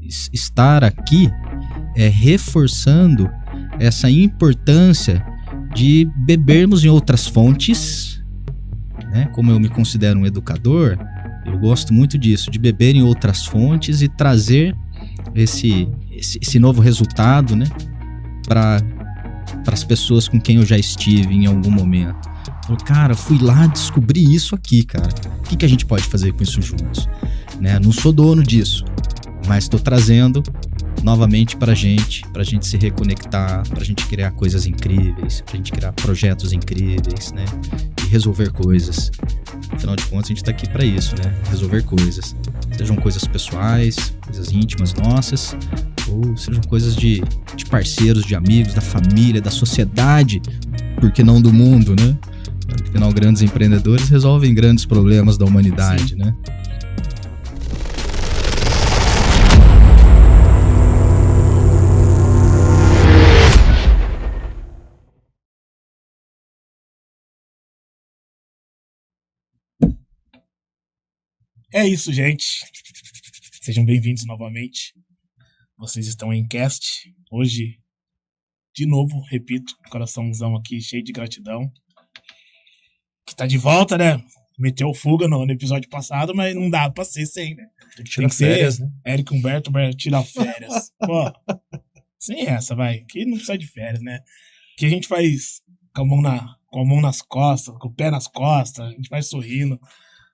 estar aqui reforçando essa importância de bebermos em outras fontes, né? Como eu me considero um educador, eu gosto muito disso, de beber em outras fontes e trazer esse novo resultado, né, para as pessoas com quem eu já estive em algum momento. Falei, cara, fui lá descobrir isso aqui, cara. O que a gente pode fazer com isso juntos? Né? Não sou dono disso, mas estou trazendo novamente pra gente se reconectar, pra gente criar coisas incríveis, pra gente criar projetos incríveis, né? E resolver coisas. Afinal de contas, a gente tá aqui pra isso, né? Resolver coisas. Sejam coisas pessoais, coisas íntimas nossas, ou sejam coisas de parceiros, de amigos, da família, da sociedade, por que não do mundo, né? Afinal, grandes empreendedores resolvem grandes problemas da humanidade, né? É isso, gente. Sejam bem-vindos novamente. Vocês estão em cast. Hoje, de novo, repito, coraçãozão aqui cheio de gratidão. Que tá de volta, né? Meteu fuga no episódio passado, mas não dá pra ser sem, né? Tem que tirar férias, né? Eric Humberto vai tirar férias. Pô, sem essa, vai. Que não precisa de férias, né? Que a gente faz com a mão nas costas, com o pé nas costas, a gente vai sorrindo.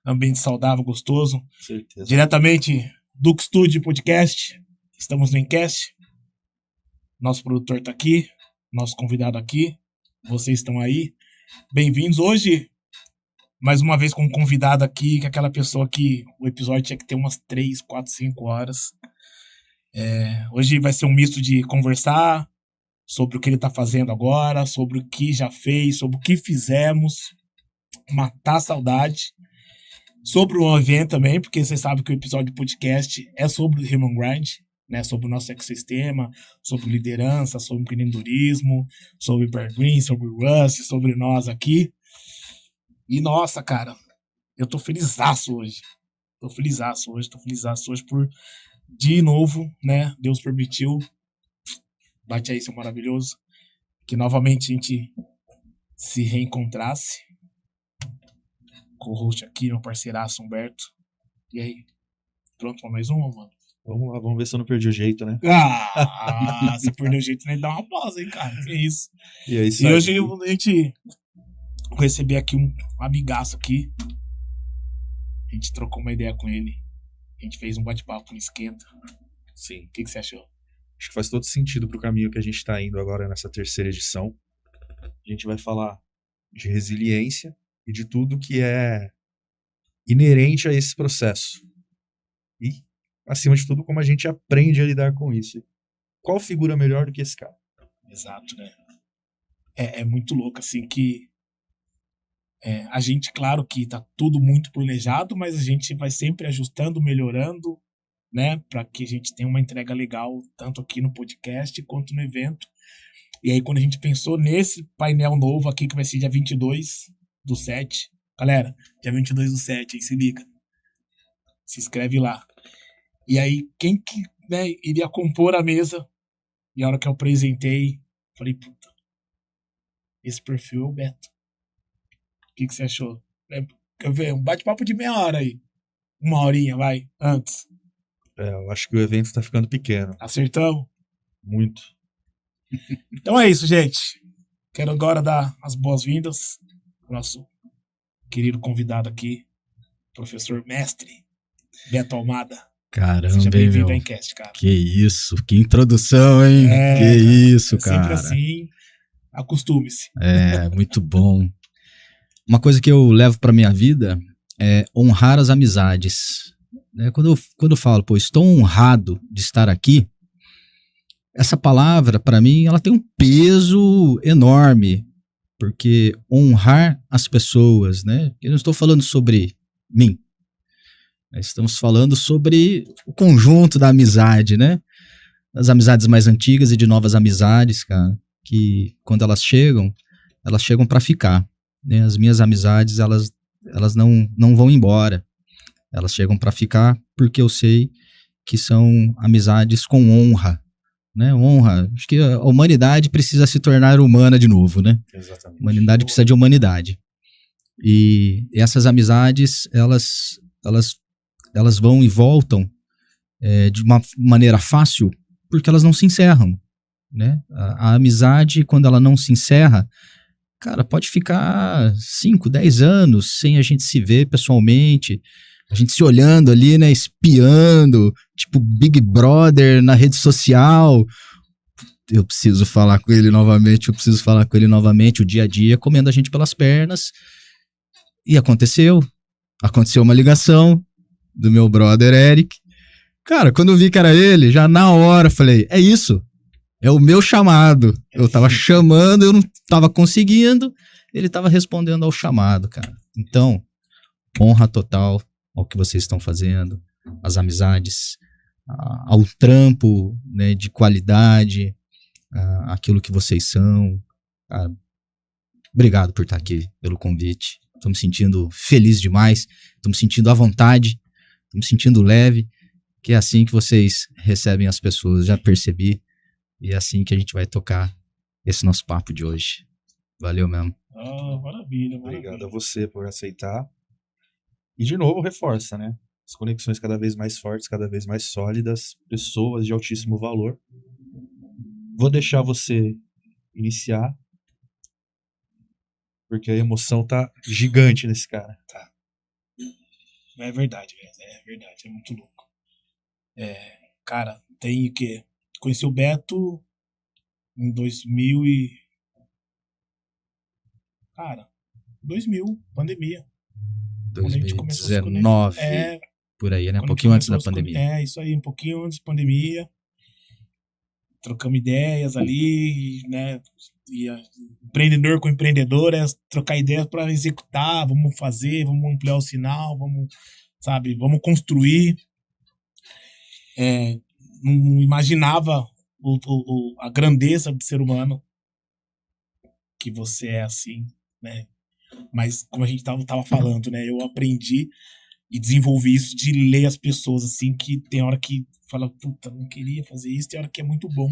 Ambiente saudável, gostoso. Certeza. Diretamente do Studio Podcast. Estamos no Encast. Nosso produtor tá aqui. Nosso convidado aqui. Vocês estão aí. Bem-vindos. Hoje, mais uma vez com um convidado aqui, que é aquela pessoa que o episódio tinha que ter umas 3, 4, 5 horas. Hoje vai ser um misto de conversar sobre o que ele tá fazendo agora, sobre o que já fez, sobre o que fizemos, matar a saudade. Sobre o evento também, porque vocês sabem que o episódio do podcast é sobre o Human Grind, né? Sobre o nosso ecossistema, sobre liderança, sobre empreendedorismo, sobre Bear Green, sobre Russ, sobre nós aqui. E nossa, cara, eu tô felizaço hoje. Tô felizaço hoje por, de novo, né? Deus permitiu. Bate aí, seu maravilhoso. Que novamente a gente se reencontrasse. Co-host aqui, meu parceiraço Humberto. E aí? Pronto pra mais uma, mano? Vamos lá, vamos ver se eu não perdi o jeito, né? Se perdeu o jeito, nem dá uma pausa, hein, cara? Que isso. E é isso e aí. Hoje a gente recebeu aqui um amigaço aqui. A gente trocou uma ideia com ele. A gente fez um bate-papo no Esquenta. Sim. O que você achou? Acho que faz todo sentido pro caminho que a gente tá indo agora nessa terceira edição. A gente vai falar de resiliência e de tudo que é inerente a esse processo. E, acima de tudo, como a gente aprende a lidar com isso. Qual figura melhor do que esse cara? Exato, né? É muito louco, assim, que a gente, claro que tá tudo muito planejado, mas a gente vai sempre ajustando, melhorando, né? Para que a gente tenha uma entrega legal, tanto aqui no podcast quanto no evento. E aí, quando a gente pensou nesse painel novo aqui, que vai ser dia 22/7. Galera, dia 22/7, aí se liga. Se inscreve lá. E aí, quem que, né, iria compor a mesa? E a hora que eu apresentei, falei, puta, esse perfil é o Beto. O que você achou? Quer ver? Um bate-papo de meia hora aí. 1 horinha, vai, antes. Eu acho que o evento tá ficando pequeno. Acertamos? Muito. Então é isso, gente. Quero agora dar as boas-vindas ao nosso querido convidado aqui, professor mestre Beto Almada. Caramba, Seja bem-vindo meu. ao Encast, cara. Que isso, que introdução, hein? Que isso, cara. Sempre assim, acostume-se. Muito bom. Uma coisa que eu levo pra minha vida é honrar as amizades. Quando eu falo, estou honrado de estar aqui, essa palavra, pra mim, ela tem um peso enorme, porque honrar as pessoas, né? Eu não estou falando sobre mim, nós estamos falando sobre o conjunto da amizade, né? Das amizades mais antigas e de novas amizades, cara, que quando elas chegam pra ficar, né? As minhas amizades, elas não vão embora. Elas chegam pra ficar porque eu sei que são amizades com honra, né? Honra. Acho que a humanidade precisa se tornar humana de novo, né? Exatamente. A humanidade precisa de humanidade. E essas amizades, elas vão e voltam de uma maneira fácil, porque elas não se encerram, né? A amizade, quando ela não se encerra, cara, pode ficar 5, 10 anos sem a gente se ver pessoalmente, a gente se olhando ali, né, espiando, tipo Big Brother na rede social. Eu preciso falar com ele novamente, o dia a dia comendo a gente pelas pernas. E aconteceu uma ligação do meu brother Eric. Cara, quando eu vi que era ele, já na hora falei, é isso, é o meu chamado. Eu tava chamando, eu não tava conseguindo, ele tava respondendo ao chamado, cara. Então, honra total ao que vocês estão fazendo, às amizades, ao trampo, né, de qualidade, aquilo que vocês são. Obrigado por estar aqui, pelo convite. Estou me sentindo feliz demais, estou me sentindo à vontade, estou me sentindo leve, que é assim que vocês recebem as pessoas, já percebi, e é assim que a gente vai tocar esse nosso papo de hoje. Valeu mesmo. Maravilha. Obrigado a você por aceitar. E de novo reforça, né? As conexões cada vez mais fortes, cada vez mais sólidas, pessoas de altíssimo valor. Vou deixar você iniciar, porque a emoção tá gigante nesse cara. Tá. É verdade, é muito louco. Cara, tem que conheci o Beto em 2000, pandemia. 2019, por aí, né? Um pouquinho antes da pandemia. Isso aí, um pouquinho antes da pandemia. Trocamos ideias ali, né? E empreendedor com empreendedor, trocar ideias para executar, vamos fazer, vamos ampliar o sinal, vamos construir. Não imaginava a grandeza do ser humano que você é assim, né? Mas como a gente tava falando, né? Eu aprendi e desenvolvi isso de ler as pessoas, assim, que tem hora que fala, puta, não queria fazer isso, tem hora que é muito bom.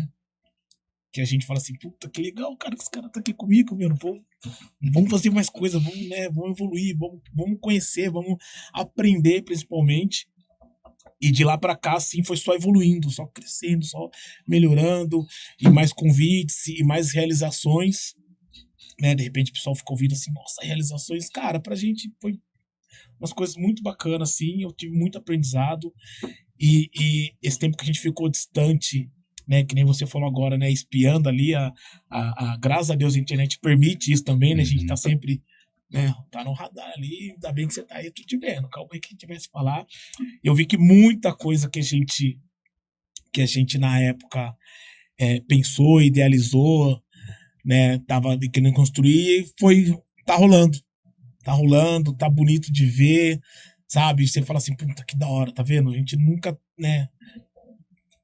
Que a gente fala assim, puta, que legal, cara, que esse cara tá aqui comigo, meu, vamos fazer mais coisas, vamos evoluir, vamos conhecer, vamos aprender, principalmente. E de lá pra cá, assim, foi só evoluindo, só crescendo, só melhorando, e mais convites, e mais realizações, né? De repente o pessoal ficou ouvindo assim, nossa, realizações, cara, pra gente foi umas coisas muito bacanas, assim, eu tive muito aprendizado, e esse tempo que a gente ficou distante, né, que nem você falou agora, né, espiando ali, graças a Deus a internet permite isso também, né, a gente tá sempre, né, tá no radar ali, ainda bem que você tá aí, eu tô te vendo, calma aí que a gente vai se falar. Eu vi que muita coisa que a gente na época pensou, idealizou, né, tava querendo construir, tá rolando, tá bonito de ver, sabe, você fala assim, puta, que da hora, tá vendo, a gente nunca, né,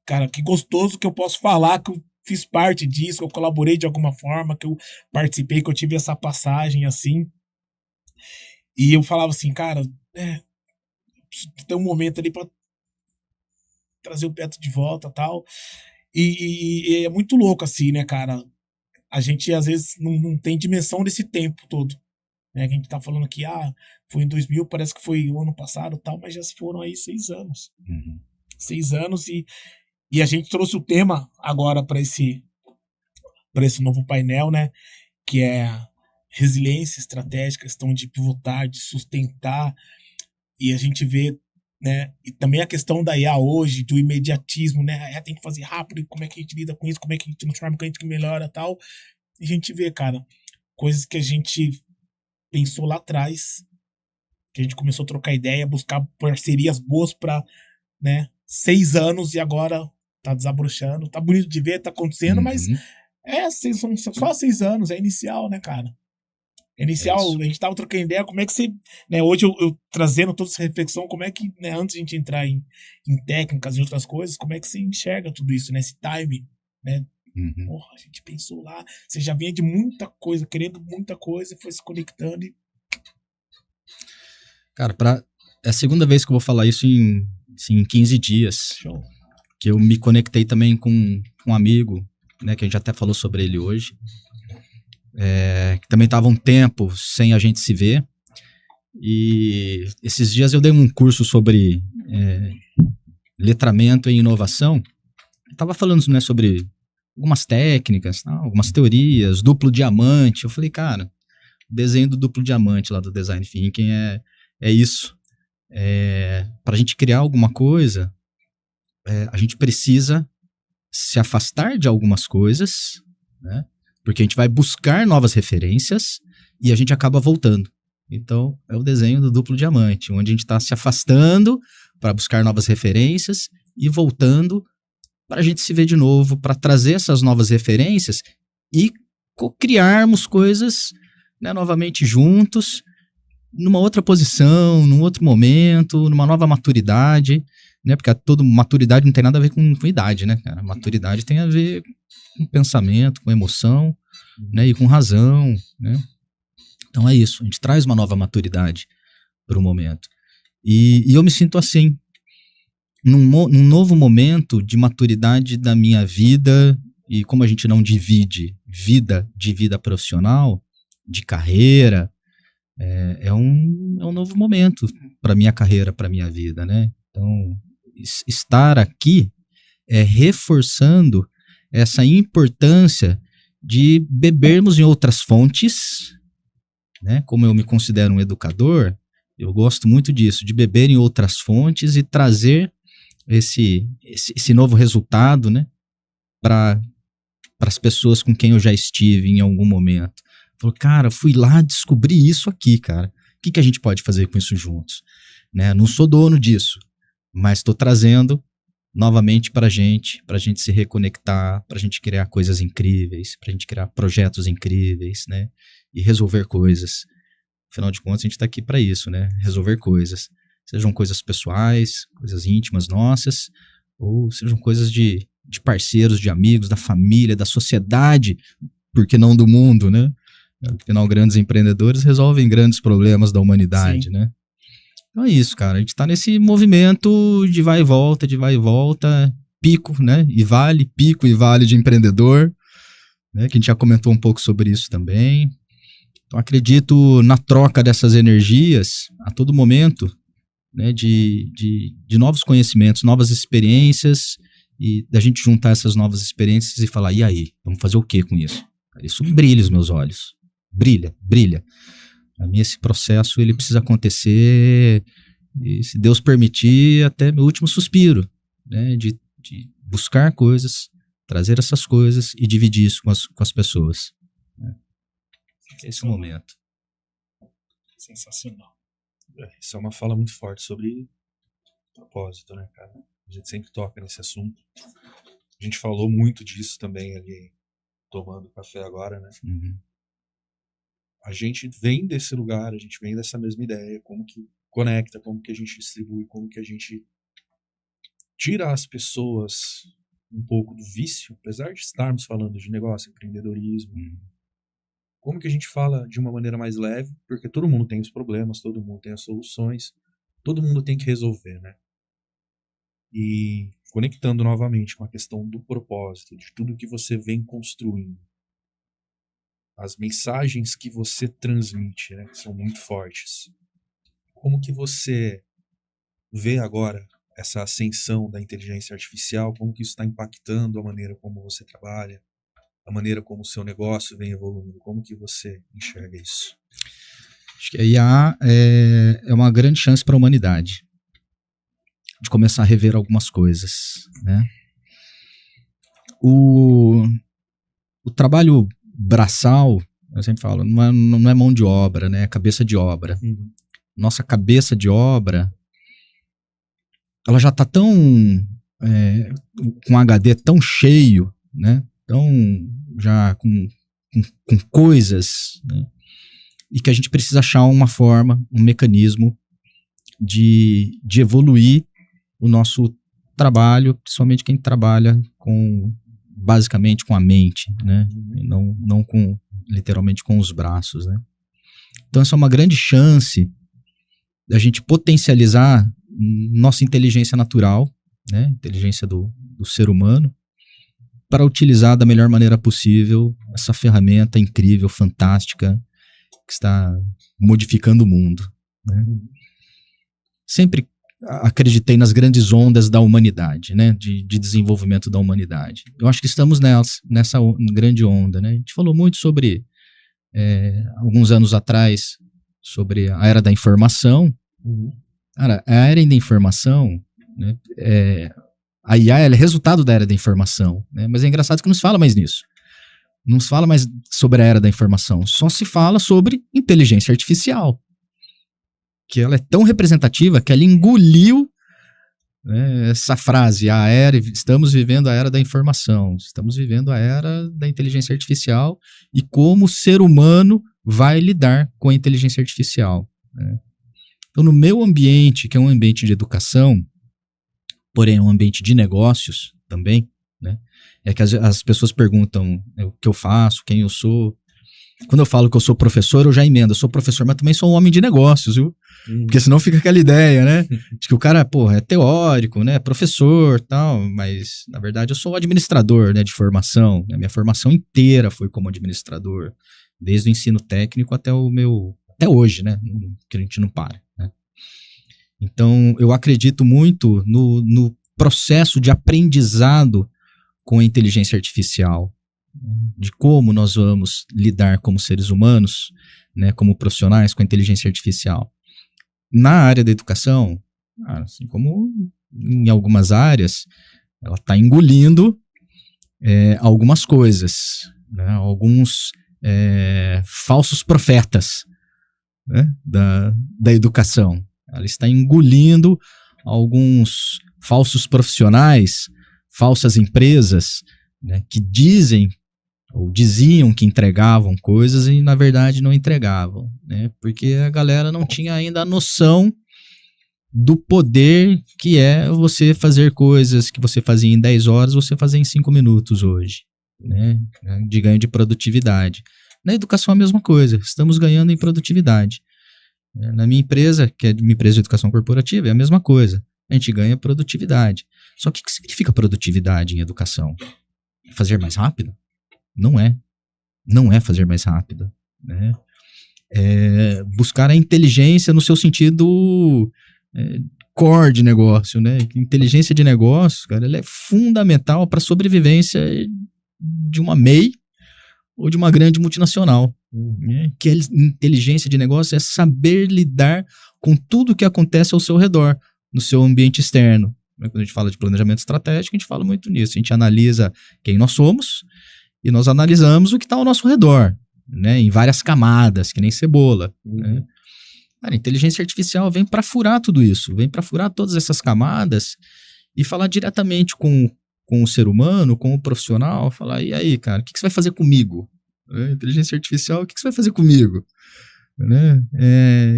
cara, que gostoso que eu posso falar que eu fiz parte disso, que eu colaborei de alguma forma, que eu participei, que eu tive essa passagem, assim. E eu falava assim, cara, tem um momento ali pra trazer o Beto de volta e tal. E é muito louco, assim, né, cara? A gente, às vezes, não tem dimensão desse tempo todo. Né? A gente tá falando aqui, foi em 2000, parece que foi o ano passado e tal, mas já foram aí 6 anos. 6 anos e a gente trouxe o tema agora para esse novo painel, né? Que é resiliência estratégica, questão de pivotar, de sustentar. E a gente vê, né? E também a questão da IA hoje, do imediatismo, né? Tem que fazer rápido, como é que a gente lida com isso, como é que a gente transforma, como é que a gente melhora e tal. E a gente vê, cara, coisas que a gente pensou lá atrás, que a gente começou a trocar ideia, buscar parcerias boas para, né? 6 anos e agora tá desabrochando, tá bonito de ver, tá acontecendo, mas são só 6 anos, é inicial, né, cara? É inicial, a gente tava trocando ideia, como é que você, né, hoje eu trazendo toda essa reflexão, como é que, né, antes de a gente entrar em técnicas e outras coisas, como é que você enxerga tudo isso, né, esse time, né? Porra, a gente pensou lá, você já vinha de muita coisa, querendo muita coisa, foi se conectando e... Cara, é a segunda vez que eu vou falar isso em assim, em 15 dias. Show. Que eu me conectei também com um amigo, né, que a gente até falou sobre ele hoje, que também estava um tempo sem a gente se ver. E esses dias eu dei um curso sobre letramento e inovação. Estava falando, né, sobre algumas técnicas, algumas teorias, duplo diamante. Eu falei, cara, o desenho do duplo diamante lá do Design Thinking é isso. Para a gente criar alguma coisa, a gente precisa se afastar de algumas coisas, né? Porque a gente vai buscar novas referências e a gente acaba voltando. Então, é o desenho do duplo diamante, onde a gente está se afastando para buscar novas referências e voltando para a gente se ver de novo, para trazer essas novas referências e criarmos coisas, né, novamente juntos, numa outra posição, num outro momento, numa nova maturidade, né? Porque maturidade não tem nada a ver com idade, né, cara? Maturidade tem a ver com pensamento, com emoção, né, e com razão, né? Então é isso, a gente traz uma nova maturidade para o momento. E eu me sinto assim, num novo momento de maturidade da minha vida, e como a gente não divide vida de vida profissional, de carreira, é um novo momento para minha carreira, para minha vida, né? Então, estar aqui é reforçando essa importância de bebermos em outras fontes, né? Como eu me considero um educador, eu gosto muito disso, de beber em outras fontes e trazer esse novo resultado, né, para as pessoas com quem eu já estive em algum momento. Falou, cara, fui lá descobrir isso aqui, cara. O que a gente pode fazer com isso juntos? Né? Não sou dono disso, mas estou trazendo novamente para a gente se reconectar, para a gente criar coisas incríveis, para a gente criar projetos incríveis, né? E resolver coisas. Afinal de contas, a gente está aqui para isso, né? Resolver coisas. Sejam coisas pessoais, coisas íntimas nossas, ou sejam coisas de parceiros, de amigos, da família, da sociedade, por que não do mundo, né? Afinal, grandes empreendedores resolvem grandes problemas da humanidade, Sim. né? Então é isso, cara. A gente tá nesse movimento de vai e volta, pico, né? Pico e vale de empreendedor, né? Que a gente já comentou um pouco sobre isso também. Então acredito na troca dessas energias a todo momento, né? De novos conhecimentos, novas experiências, e da gente juntar essas novas experiências e falar, e aí? Vamos fazer o que com isso? Isso brilha os meus olhos. Brilha. A mim esse processo ele precisa acontecer, e, se Deus permitir, até meu último suspiro, né, de buscar coisas, trazer essas coisas e dividir isso com as pessoas. Né. Esse é o momento. Sensacional. Isso é uma fala muito forte sobre propósito, né, cara? A gente sempre toca nesse assunto. A gente falou muito disso também ali, tomando café agora, né? Uhum. A gente vem desse lugar, a gente vem dessa mesma ideia, como que conecta, como que a gente distribui, como que a gente tira as pessoas um pouco do vício, apesar de estarmos falando de negócio, empreendedorismo. Como que a gente fala de uma maneira mais leve, porque todo mundo tem os problemas, todo mundo tem as soluções, todo mundo tem que resolver, né? E conectando novamente com a questão do propósito, de tudo que você vem construindo, as mensagens que você transmite, né, que são muito fortes. Como que você vê agora essa ascensão da inteligência artificial, como que isso está impactando a maneira como você trabalha, a maneira como o seu negócio vem evoluindo, como que você enxerga isso? Acho que a IA é uma grande chance para a humanidade de começar a rever algumas coisas, né? O trabalho braçal, eu sempre falo, não é mão de obra, né? É cabeça de obra. Uhum. Nossa cabeça de obra, ela já está tão com HD tão cheio, né? Tão já com coisas, né? E que a gente precisa achar uma forma, um mecanismo de evoluir o nosso trabalho, principalmente quem trabalha basicamente com a mente, né? Não literalmente com os braços, né? Então essa é uma grande chance da gente potencializar nossa inteligência natural, né, inteligência do ser humano, para utilizar da melhor maneira possível essa ferramenta incrível, fantástica, que está modificando o mundo, né? Sempre acreditei nas grandes ondas da humanidade, né, de desenvolvimento da humanidade. Eu acho que estamos nessa grande onda, né? A gente falou muito sobre, alguns anos atrás, sobre a era da informação. Cara, a era da informação, né, a IA é resultado da era da informação, né? Mas é engraçado que não se fala mais nisso. Não se fala mais sobre a era da informação. Só se fala sobre inteligência artificial. Que ela é tão representativa que ela engoliu, né, essa frase, estamos vivendo a era da informação, estamos vivendo a era da inteligência artificial e como o ser humano vai lidar com a inteligência artificial, né? Então, no meu ambiente, que é um ambiente de educação, porém é um ambiente de negócios também, né? É que as pessoas perguntam o que eu faço, quem eu sou. Quando eu falo que eu sou professor, eu já emendo. Eu sou professor, mas também sou um homem de negócios, viu? Porque senão fica aquela ideia, né? De que o cara, é teórico, né? Professor, tal. Mas, na verdade, eu sou administrador, né? De formação. Né? Minha formação inteira foi como administrador. Desde o ensino técnico até hoje, né? Que a gente não para, né? Então, eu acredito muito no processo de aprendizado com a inteligência artificial, de como nós vamos lidar como seres humanos, né, como profissionais com a inteligência artificial. Na área da educação, assim como em algumas áreas, ela está engolindo algumas coisas, né, alguns falsos profetas, né, da educação. Ela está engolindo alguns falsos profissionais, falsas empresas, né, que dizem ou diziam que entregavam coisas e na verdade não entregavam, né, porque a galera não tinha ainda a noção do poder que é você fazer coisas que você fazia em 10 horas, você fazer em 5 minutos hoje, né, de ganho de produtividade. Na educação é a mesma coisa, estamos ganhando em produtividade. Na minha empresa, que é uma empresa de educação corporativa, é a mesma coisa. A gente ganha produtividade. Só que o que significa produtividade em educação? Fazer mais rápido? Não é. Não é fazer mais rápido, né? É buscar a inteligência no seu sentido core de negócio, né? Inteligência de negócio, cara, ela é fundamental para a sobrevivência de uma MEI ou de uma grande multinacional. Né? Que a inteligência de negócio é saber lidar com tudo que acontece ao seu redor, no seu ambiente externo. Quando a gente fala de planejamento estratégico, a gente fala muito nisso. A gente analisa quem nós somos e nós analisamos o que está ao nosso redor, né? Em várias camadas, que nem cebola. Né? Cara, a inteligência artificial vem para furar tudo isso, vem para furar todas essas camadas e falar diretamente com o ser humano, com o profissional, falar, e aí, cara, o que você vai fazer comigo? Inteligência artificial, o que você vai fazer comigo? Né?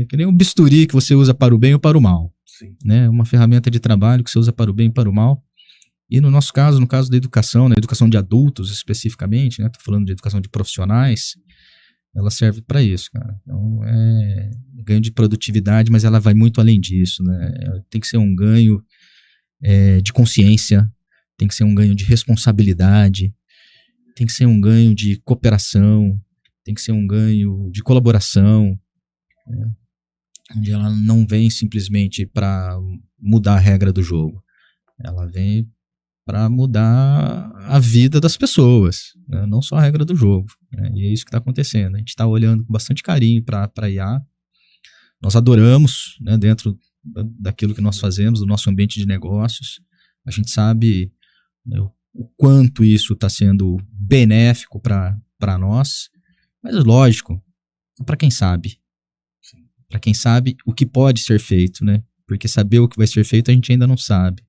Que nem um bisturi que você usa para o bem ou para o mal. Né? Uma ferramenta de trabalho que você usa para o bem e para o mal. E no nosso caso, no caso da educação, na educação de adultos especificamente, né? Tô falando de educação de profissionais, ela serve para isso, cara. Então, ganho de produtividade, mas ela vai muito além disso, né? Tem que ser um ganho de consciência, tem que ser um ganho de responsabilidade, tem que ser um ganho de cooperação, tem que ser um ganho de colaboração, né? Onde ela não vem simplesmente para mudar a regra do jogo, ela vem para mudar a vida das pessoas, né? Não só a regra do jogo, né? E é isso que está acontecendo. A gente está olhando com bastante carinho para a IA, nós adoramos, né, dentro daquilo que nós fazemos, do nosso ambiente de negócios, a gente sabe, né, o quanto isso está sendo benéfico para nós, mas lógico, para quem sabe. Para quem sabe o que pode ser feito, né? Porque saber o que vai ser feito a gente ainda não sabe.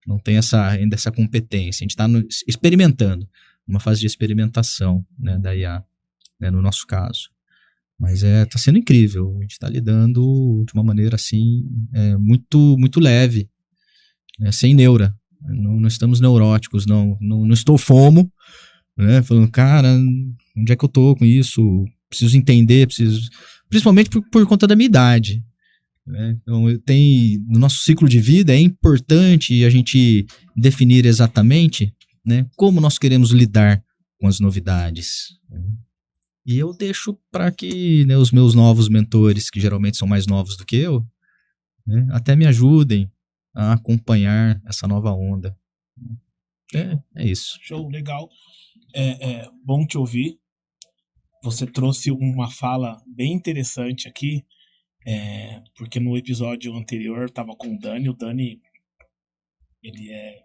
Não tem ainda essa competência. A gente está experimentando, uma fase de experimentação, né, da IA, né, no nosso caso. Mas está sendo incrível. A gente está lidando de uma maneira assim, muito, muito leve, né, sem neura. Não estamos neuróticos, não estou fomo, né, falando, cara, onde é que eu tô com isso? Preciso entender, principalmente por conta da minha idade. né? Então, no nosso ciclo de vida é importante a gente definir exatamente, né, como nós queremos lidar com as novidades. Né? E eu deixo para que, né, os meus novos mentores, que geralmente são mais novos do que eu, né, até me ajudem a acompanhar essa nova onda. É isso. Show, legal. É bom te ouvir. Você trouxe uma fala bem interessante aqui, porque no episódio anterior eu estava com o Dani, ele é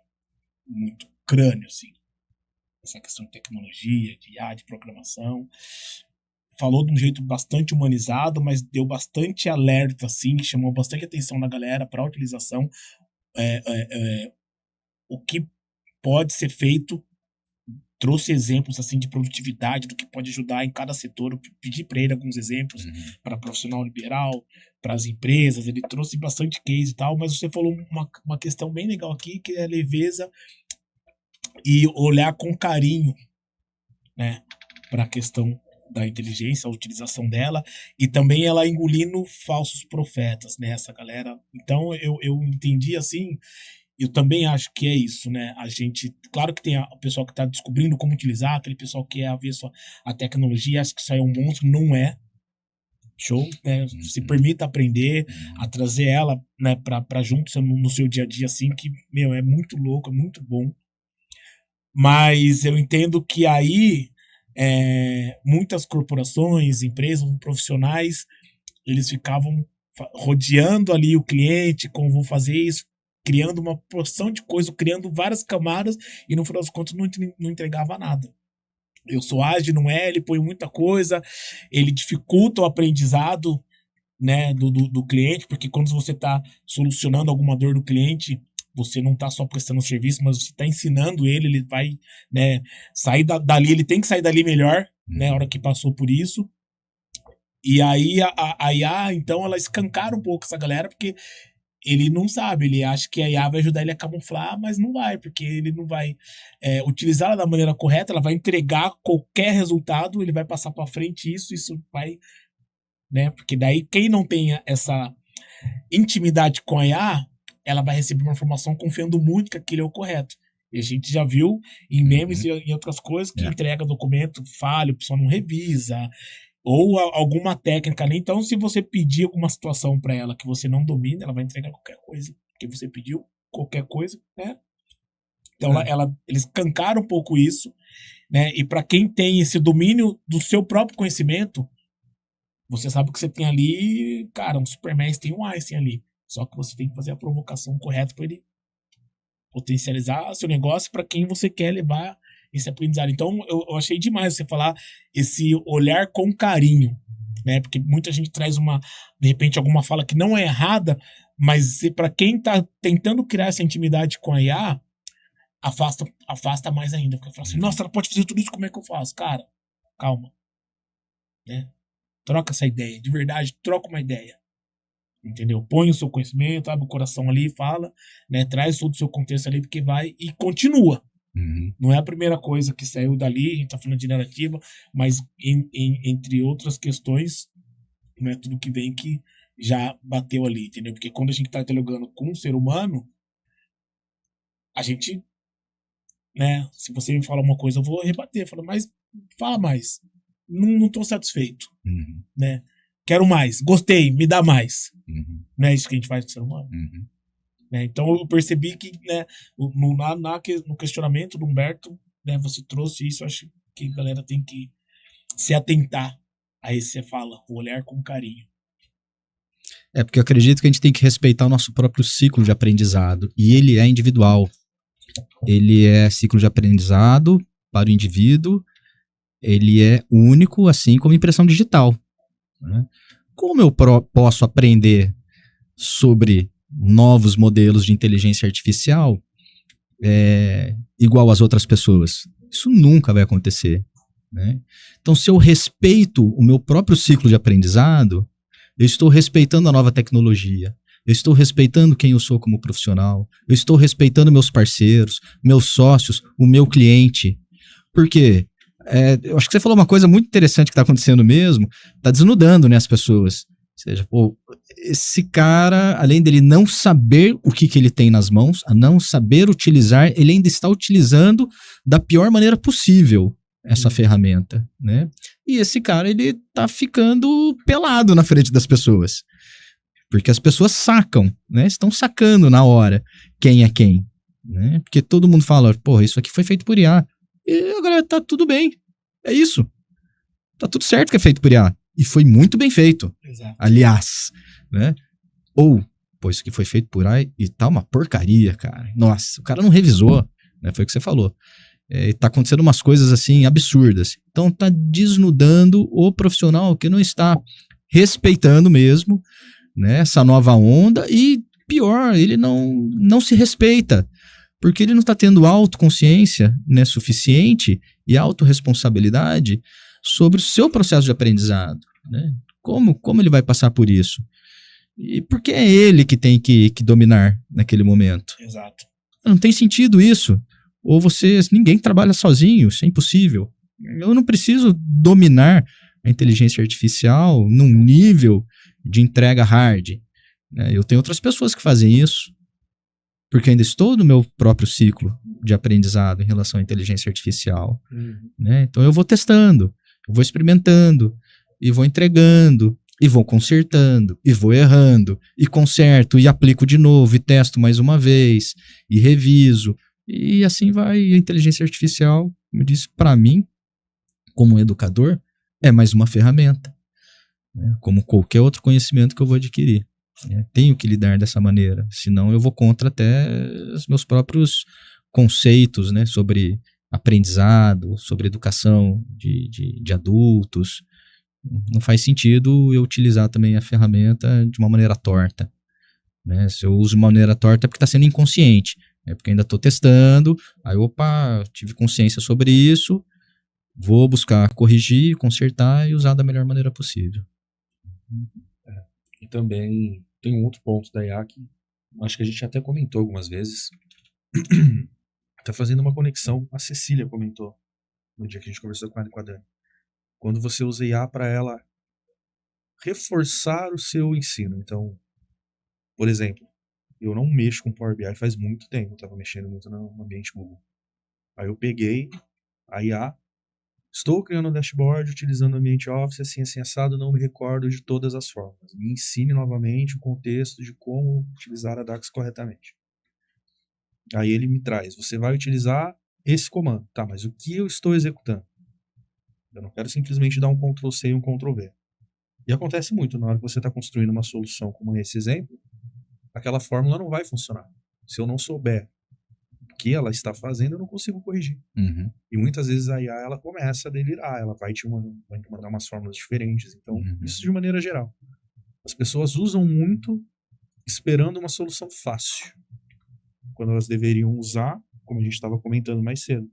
muito crânio, assim, essa questão de tecnologia, de IA, de programação. Falou de um jeito bastante humanizado, mas deu bastante alerta, assim, chamou bastante atenção da galera para a utilização, o que pode ser feito, trouxe exemplos assim de produtividade, do que pode ajudar em cada setor. Eu pedi para ele alguns exemplos para profissional liberal, para as empresas, ele trouxe bastante case e tal, mas você falou uma questão bem legal aqui, que é a leveza e olhar com carinho, né, para a questão da inteligência, a utilização dela, e também ela engolindo falsos profetas, né, essa galera. Então eu entendi assim. Eu também acho que é isso, né? A gente, claro que tem o pessoal que está descobrindo como utilizar, aquele pessoal que é avesso à tecnologia, acha que isso aí é um monstro, não é. Show, né? Se permita aprender, a trazer ela, né, para junto no seu dia a dia, assim, que, meu, é muito louco, é muito bom. Mas eu entendo que aí muitas corporações, empresas, profissionais, eles ficavam rodeando ali o cliente, como vou fazer isso, criando uma porção de coisa, criando várias camadas, e no final das contas não entregava nada. Eu sou ágil, não é? Ele põe muita coisa, ele dificulta o aprendizado, né, do cliente, porque quando você está solucionando alguma dor do cliente, você não está só prestando serviço, mas você está ensinando ele vai, né, sair dali, ele tem que sair dali melhor, né, a hora que passou por isso. E aí a IA, então, ela escancara um pouco essa galera, porque ele não sabe, ele acha que a IA vai ajudar ele a camuflar, mas não vai, porque ele não vai utilizá-la da maneira correta, ela vai entregar qualquer resultado, ele vai passar para frente isso vai, né, porque daí quem não tem essa intimidade com a IA, ela vai receber uma informação confiando muito que aquilo é o correto. E a gente já viu em memes e em outras coisas que entrega documento falho, o pessoal não revisa, ou alguma técnica ali. Então, se você pedir alguma situação para ela que você não domina, ela vai entregar qualquer coisa, porque você pediu qualquer coisa, né? Então, eles cancaram um pouco isso, né? E para quem tem esse domínio do seu próprio conhecimento, você sabe que você tem ali, cara, um Superman, tem um Einstein ali. Só que você tem que fazer a provocação correta para ele potencializar seu negócio para quem você quer levar esse aprendizado. Então, eu achei demais você falar esse olhar com carinho, né? Porque muita gente traz de repente, alguma fala que não é errada, mas para quem está tentando criar essa intimidade com a IA, afasta mais ainda. Porque fala assim, nossa, ela pode fazer tudo isso, como é que eu faço? Cara, calma. Né? Troca essa ideia, de verdade, troca uma ideia. Entendeu? Põe o seu conhecimento, abre o coração ali, fala, né? Traz todo o seu contexto ali, porque vai e continua. Não é a primeira coisa que saiu dali, a gente tá falando de narrativa, mas entre outras questões, não é tudo que vem que já bateu ali, entendeu? Porque quando a gente tá dialogando com um ser humano, a gente, né, se você me falar uma coisa, eu vou rebater, falo, mas fala mais, não tô satisfeito, né? Quero mais, gostei, me dá mais. Não é isso que a gente faz com o ser humano? Né? Então eu percebi que, né, no questionamento do Humberto, né, você trouxe isso. Acho que a galera tem que se atentar a isso que você fala, o olhar com carinho. Porque eu acredito que a gente tem que respeitar o nosso próprio ciclo de aprendizado, e ele é individual. Ele é ciclo de aprendizado para o indivíduo, ele é único, assim como impressão digital, né? Como eu posso aprender sobre novos modelos de inteligência artificial igual às outras pessoas? Isso nunca vai acontecer, né? Então, se eu respeito o meu próprio ciclo de aprendizado, eu estou respeitando a nova tecnologia, eu estou respeitando quem eu sou como profissional, eu estou respeitando meus parceiros, meus sócios, o meu cliente. Por quê? Eu acho que você falou uma coisa muito interessante que está acontecendo mesmo, está desnudando, né, as pessoas. seja, pô, esse cara, além dele não saber o que ele tem nas mãos, a não saber utilizar, ele ainda está utilizando da pior maneira possível essa ferramenta, né? E esse cara, ele tá ficando pelado na frente das pessoas. Porque as pessoas sacam, né? Estão sacando na hora quem é quem, né? Porque todo mundo fala, pô, isso aqui foi feito por IA. E agora tá tudo bem. É isso. Tá tudo certo que é feito por IA. E foi muito bem feito. Exato. Aliás, né? Ou, pô, isso aqui foi feito por AI e tá uma porcaria, cara. Nossa, o cara não revisou, né? Foi o que você falou. E tá acontecendo umas coisas assim absurdas. Então tá desnudando o profissional que não está respeitando mesmo, né, essa nova onda, e pior, ele não se respeita, porque ele não está tendo autoconsciência, né, suficiente e autorresponsabilidade sobre o seu processo de aprendizado, né? Como ele vai passar por isso? E porque é ele que tem que dominar naquele momento. Exato. Não tem sentido isso. Ou ninguém trabalha sozinho, isso é impossível. Eu não preciso dominar a inteligência artificial num nível de entrega hard, né? Eu tenho outras pessoas que fazem isso, porque ainda estou no meu próprio ciclo de aprendizado em relação à inteligência artificial, né? Então eu vou testando, eu vou experimentando, e vou entregando, e vou consertando, e vou errando, e conserto, e aplico de novo, e testo mais uma vez, e reviso, e assim vai. A inteligência artificial, como eu disse, para mim, como educador, é mais uma ferramenta, né? Como qualquer outro conhecimento que eu vou adquirir, né? Tenho que lidar dessa maneira, senão eu vou contra até os meus próprios conceitos, né, sobre aprendizado, sobre educação de adultos. Não faz sentido eu utilizar também a ferramenta de uma maneira torta, né? Se eu uso de uma maneira torta é porque está sendo inconsciente, é porque ainda estou testando, aí opa, tive consciência sobre isso, vou buscar corrigir, consertar e usar da melhor maneira possível. E também tem um outro ponto da IA que acho que a gente até comentou algumas vezes. Tá fazendo uma conexão, a Cecília comentou no dia que a gente conversou com a Dani. Quando você usa IA para ela reforçar o seu ensino. Então, por exemplo, eu não mexo com Power BI faz muito tempo, eu estava mexendo muito no ambiente Google. Aí eu peguei a IA, estou criando um dashboard utilizando o ambiente Office, assim assado, não me recordo de todas as formas. Me ensine novamente o contexto de como utilizar a DAX corretamente. Aí ele me traz, você vai utilizar esse comando. Tá, mas o que eu estou executando? Eu não quero simplesmente dar um Ctrl+C e um Ctrl+V. E acontece muito, na hora que você está construindo uma solução como esse exemplo, aquela fórmula não vai funcionar. Se eu não souber o que ela está fazendo, eu não consigo corrigir. Uhum. E muitas vezes a IA ela começa a delirar, ela vai te mandar umas fórmulas diferentes. Então, isso de maneira geral. As pessoas usam muito esperando uma solução fácil, quando elas deveriam usar, como a gente estava comentando mais cedo.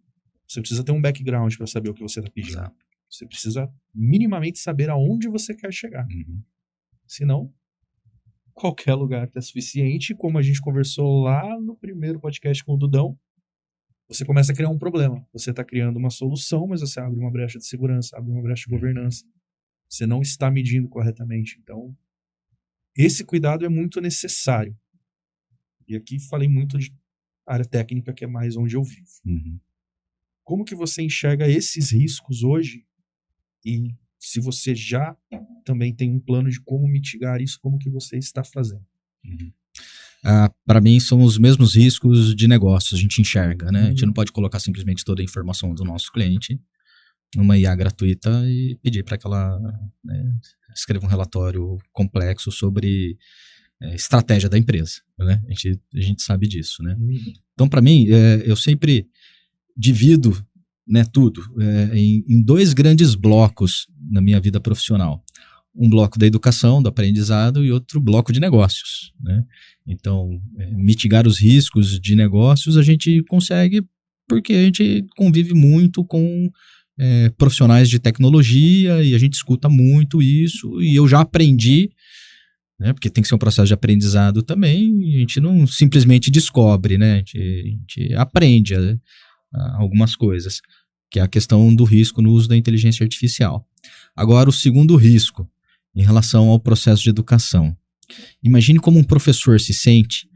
Você precisa ter um background para saber o que você está pedindo. Exato. Você precisa minimamente saber aonde você quer chegar. Senão, qualquer lugar é suficiente. Como a gente conversou lá no primeiro podcast com o Dudão, você começa a criar um problema. Você está criando uma solução, mas você abre uma brecha de segurança, abre uma brecha de governança. Você não está medindo corretamente. Então, esse cuidado é muito necessário. E aqui falei muito de área técnica, que é mais onde eu vivo. Como que você enxerga esses riscos hoje? E se você já também tem um plano de como mitigar isso, como que você está fazendo? Para mim, são os mesmos riscos de negócios, a gente enxerga, né? A gente não pode colocar simplesmente toda a informação do nosso cliente numa IA gratuita e pedir para que ela, né, escreva um relatório complexo sobre estratégia da empresa, né? A gente sabe disso, né? Então, para mim, eu sempre divido, né, tudo em dois grandes blocos na minha vida profissional. Um bloco da educação, do aprendizado, e outro bloco de negócios, né? Então, mitigar os riscos de negócios a gente consegue porque a gente convive muito com profissionais de tecnologia e a gente escuta muito isso, e eu já aprendi, né, porque tem que ser um processo de aprendizado também, a gente não simplesmente descobre, né? A gente aprende algumas coisas, que é a questão do risco no uso da inteligência artificial. Agora, o segundo risco, em relação ao processo de educação. Imagine como um professor se sente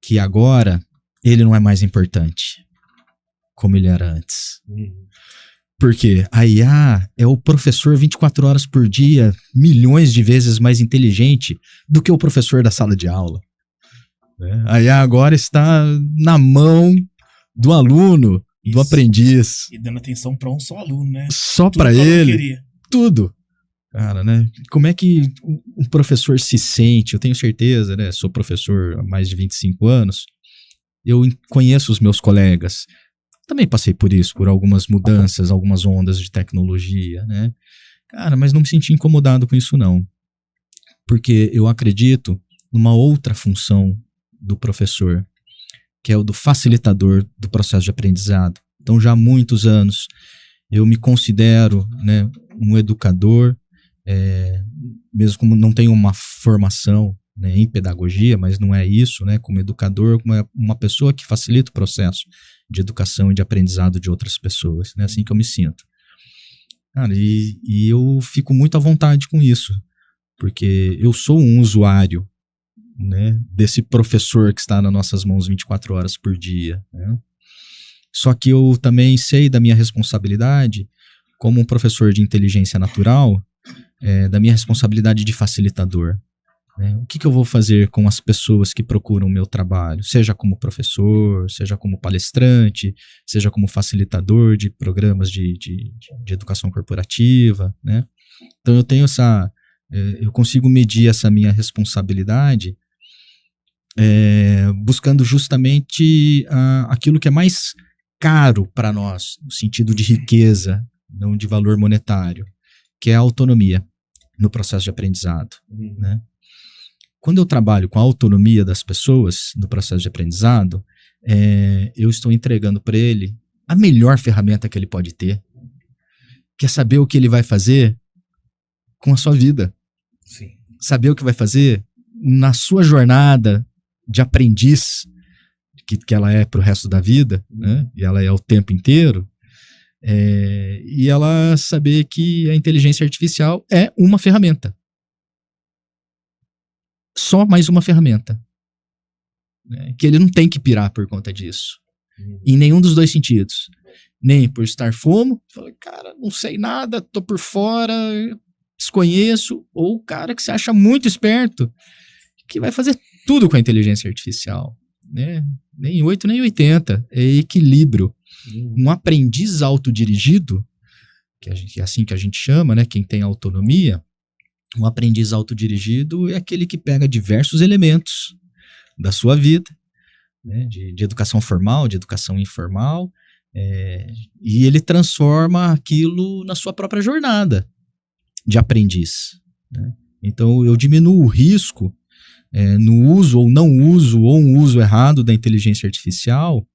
que agora ele não é mais importante como ele era antes. Porque a IA é o professor 24 horas por dia, milhões de vezes mais inteligente do que o professor da sala de aula. A IA agora está na mão do aluno, do aprendiz. E dando atenção para um só aluno, né? Só Tudo para que o aluno ele. queria. Tudo. Cara, né? Como é que um professor se sente? Eu tenho certeza, né? Sou professor há mais de 25 anos. Eu conheço os meus colegas. Também passei por isso, por algumas mudanças, algumas ondas de tecnologia, né? Cara, mas não me senti incomodado com isso, não. Porque eu acredito numa outra função do professor, que é o do facilitador do processo de aprendizado. Então, já há muitos anos, eu me considero, né, um educador, mesmo como não tenho uma formação, né, em pedagogia, mas não é isso, né, como educador, como uma pessoa que facilita o processo de educação e de aprendizado de outras pessoas, né, assim que eu me sinto. Cara, e eu fico muito à vontade com isso, porque eu sou um usuário, né, desse professor que está nas nossas mãos 24 horas por dia, né? Só que eu também sei da minha responsabilidade como um professor de inteligência natural, da minha responsabilidade de facilitador. Né? O que eu vou fazer com as pessoas que procuram o meu trabalho, seja como professor, seja como palestrante, seja como facilitador de programas de educação corporativa, né? Então eu tenho eu consigo medir essa minha responsabilidade buscando justamente aquilo que é mais caro para nós, no sentido de riqueza, não de valor monetário, que é a autonomia no processo de aprendizado, né? Quando eu trabalho com a autonomia das pessoas no processo de aprendizado, eu estou entregando para ele a melhor ferramenta que ele pode ter, que é saber o que ele vai fazer com a sua vida. Sim. Saber o que vai fazer na sua jornada de aprendiz, que ela é para o resto da vida, né? E ela é o tempo inteiro, e ela saber que a inteligência artificial é uma ferramenta. Só mais uma ferramenta. Né? Que ele não tem que pirar por conta disso. Em nenhum dos dois sentidos. Nem por estar fomo, cara, não sei nada, tô por fora, desconheço, ou o cara que se acha muito esperto, que vai fazer tudo com a inteligência artificial. Né? Nem 8, nem 80. É equilíbrio. Um aprendiz autodirigido, que é assim que a gente chama, né? Quem tem autonomia, um aprendiz autodirigido é aquele que pega diversos elementos da sua vida, né? De educação formal, de educação informal, e ele transforma aquilo na sua própria jornada de aprendiz. Né? Então eu diminuo o risco no uso ou não uso, ou um uso errado da inteligência artificial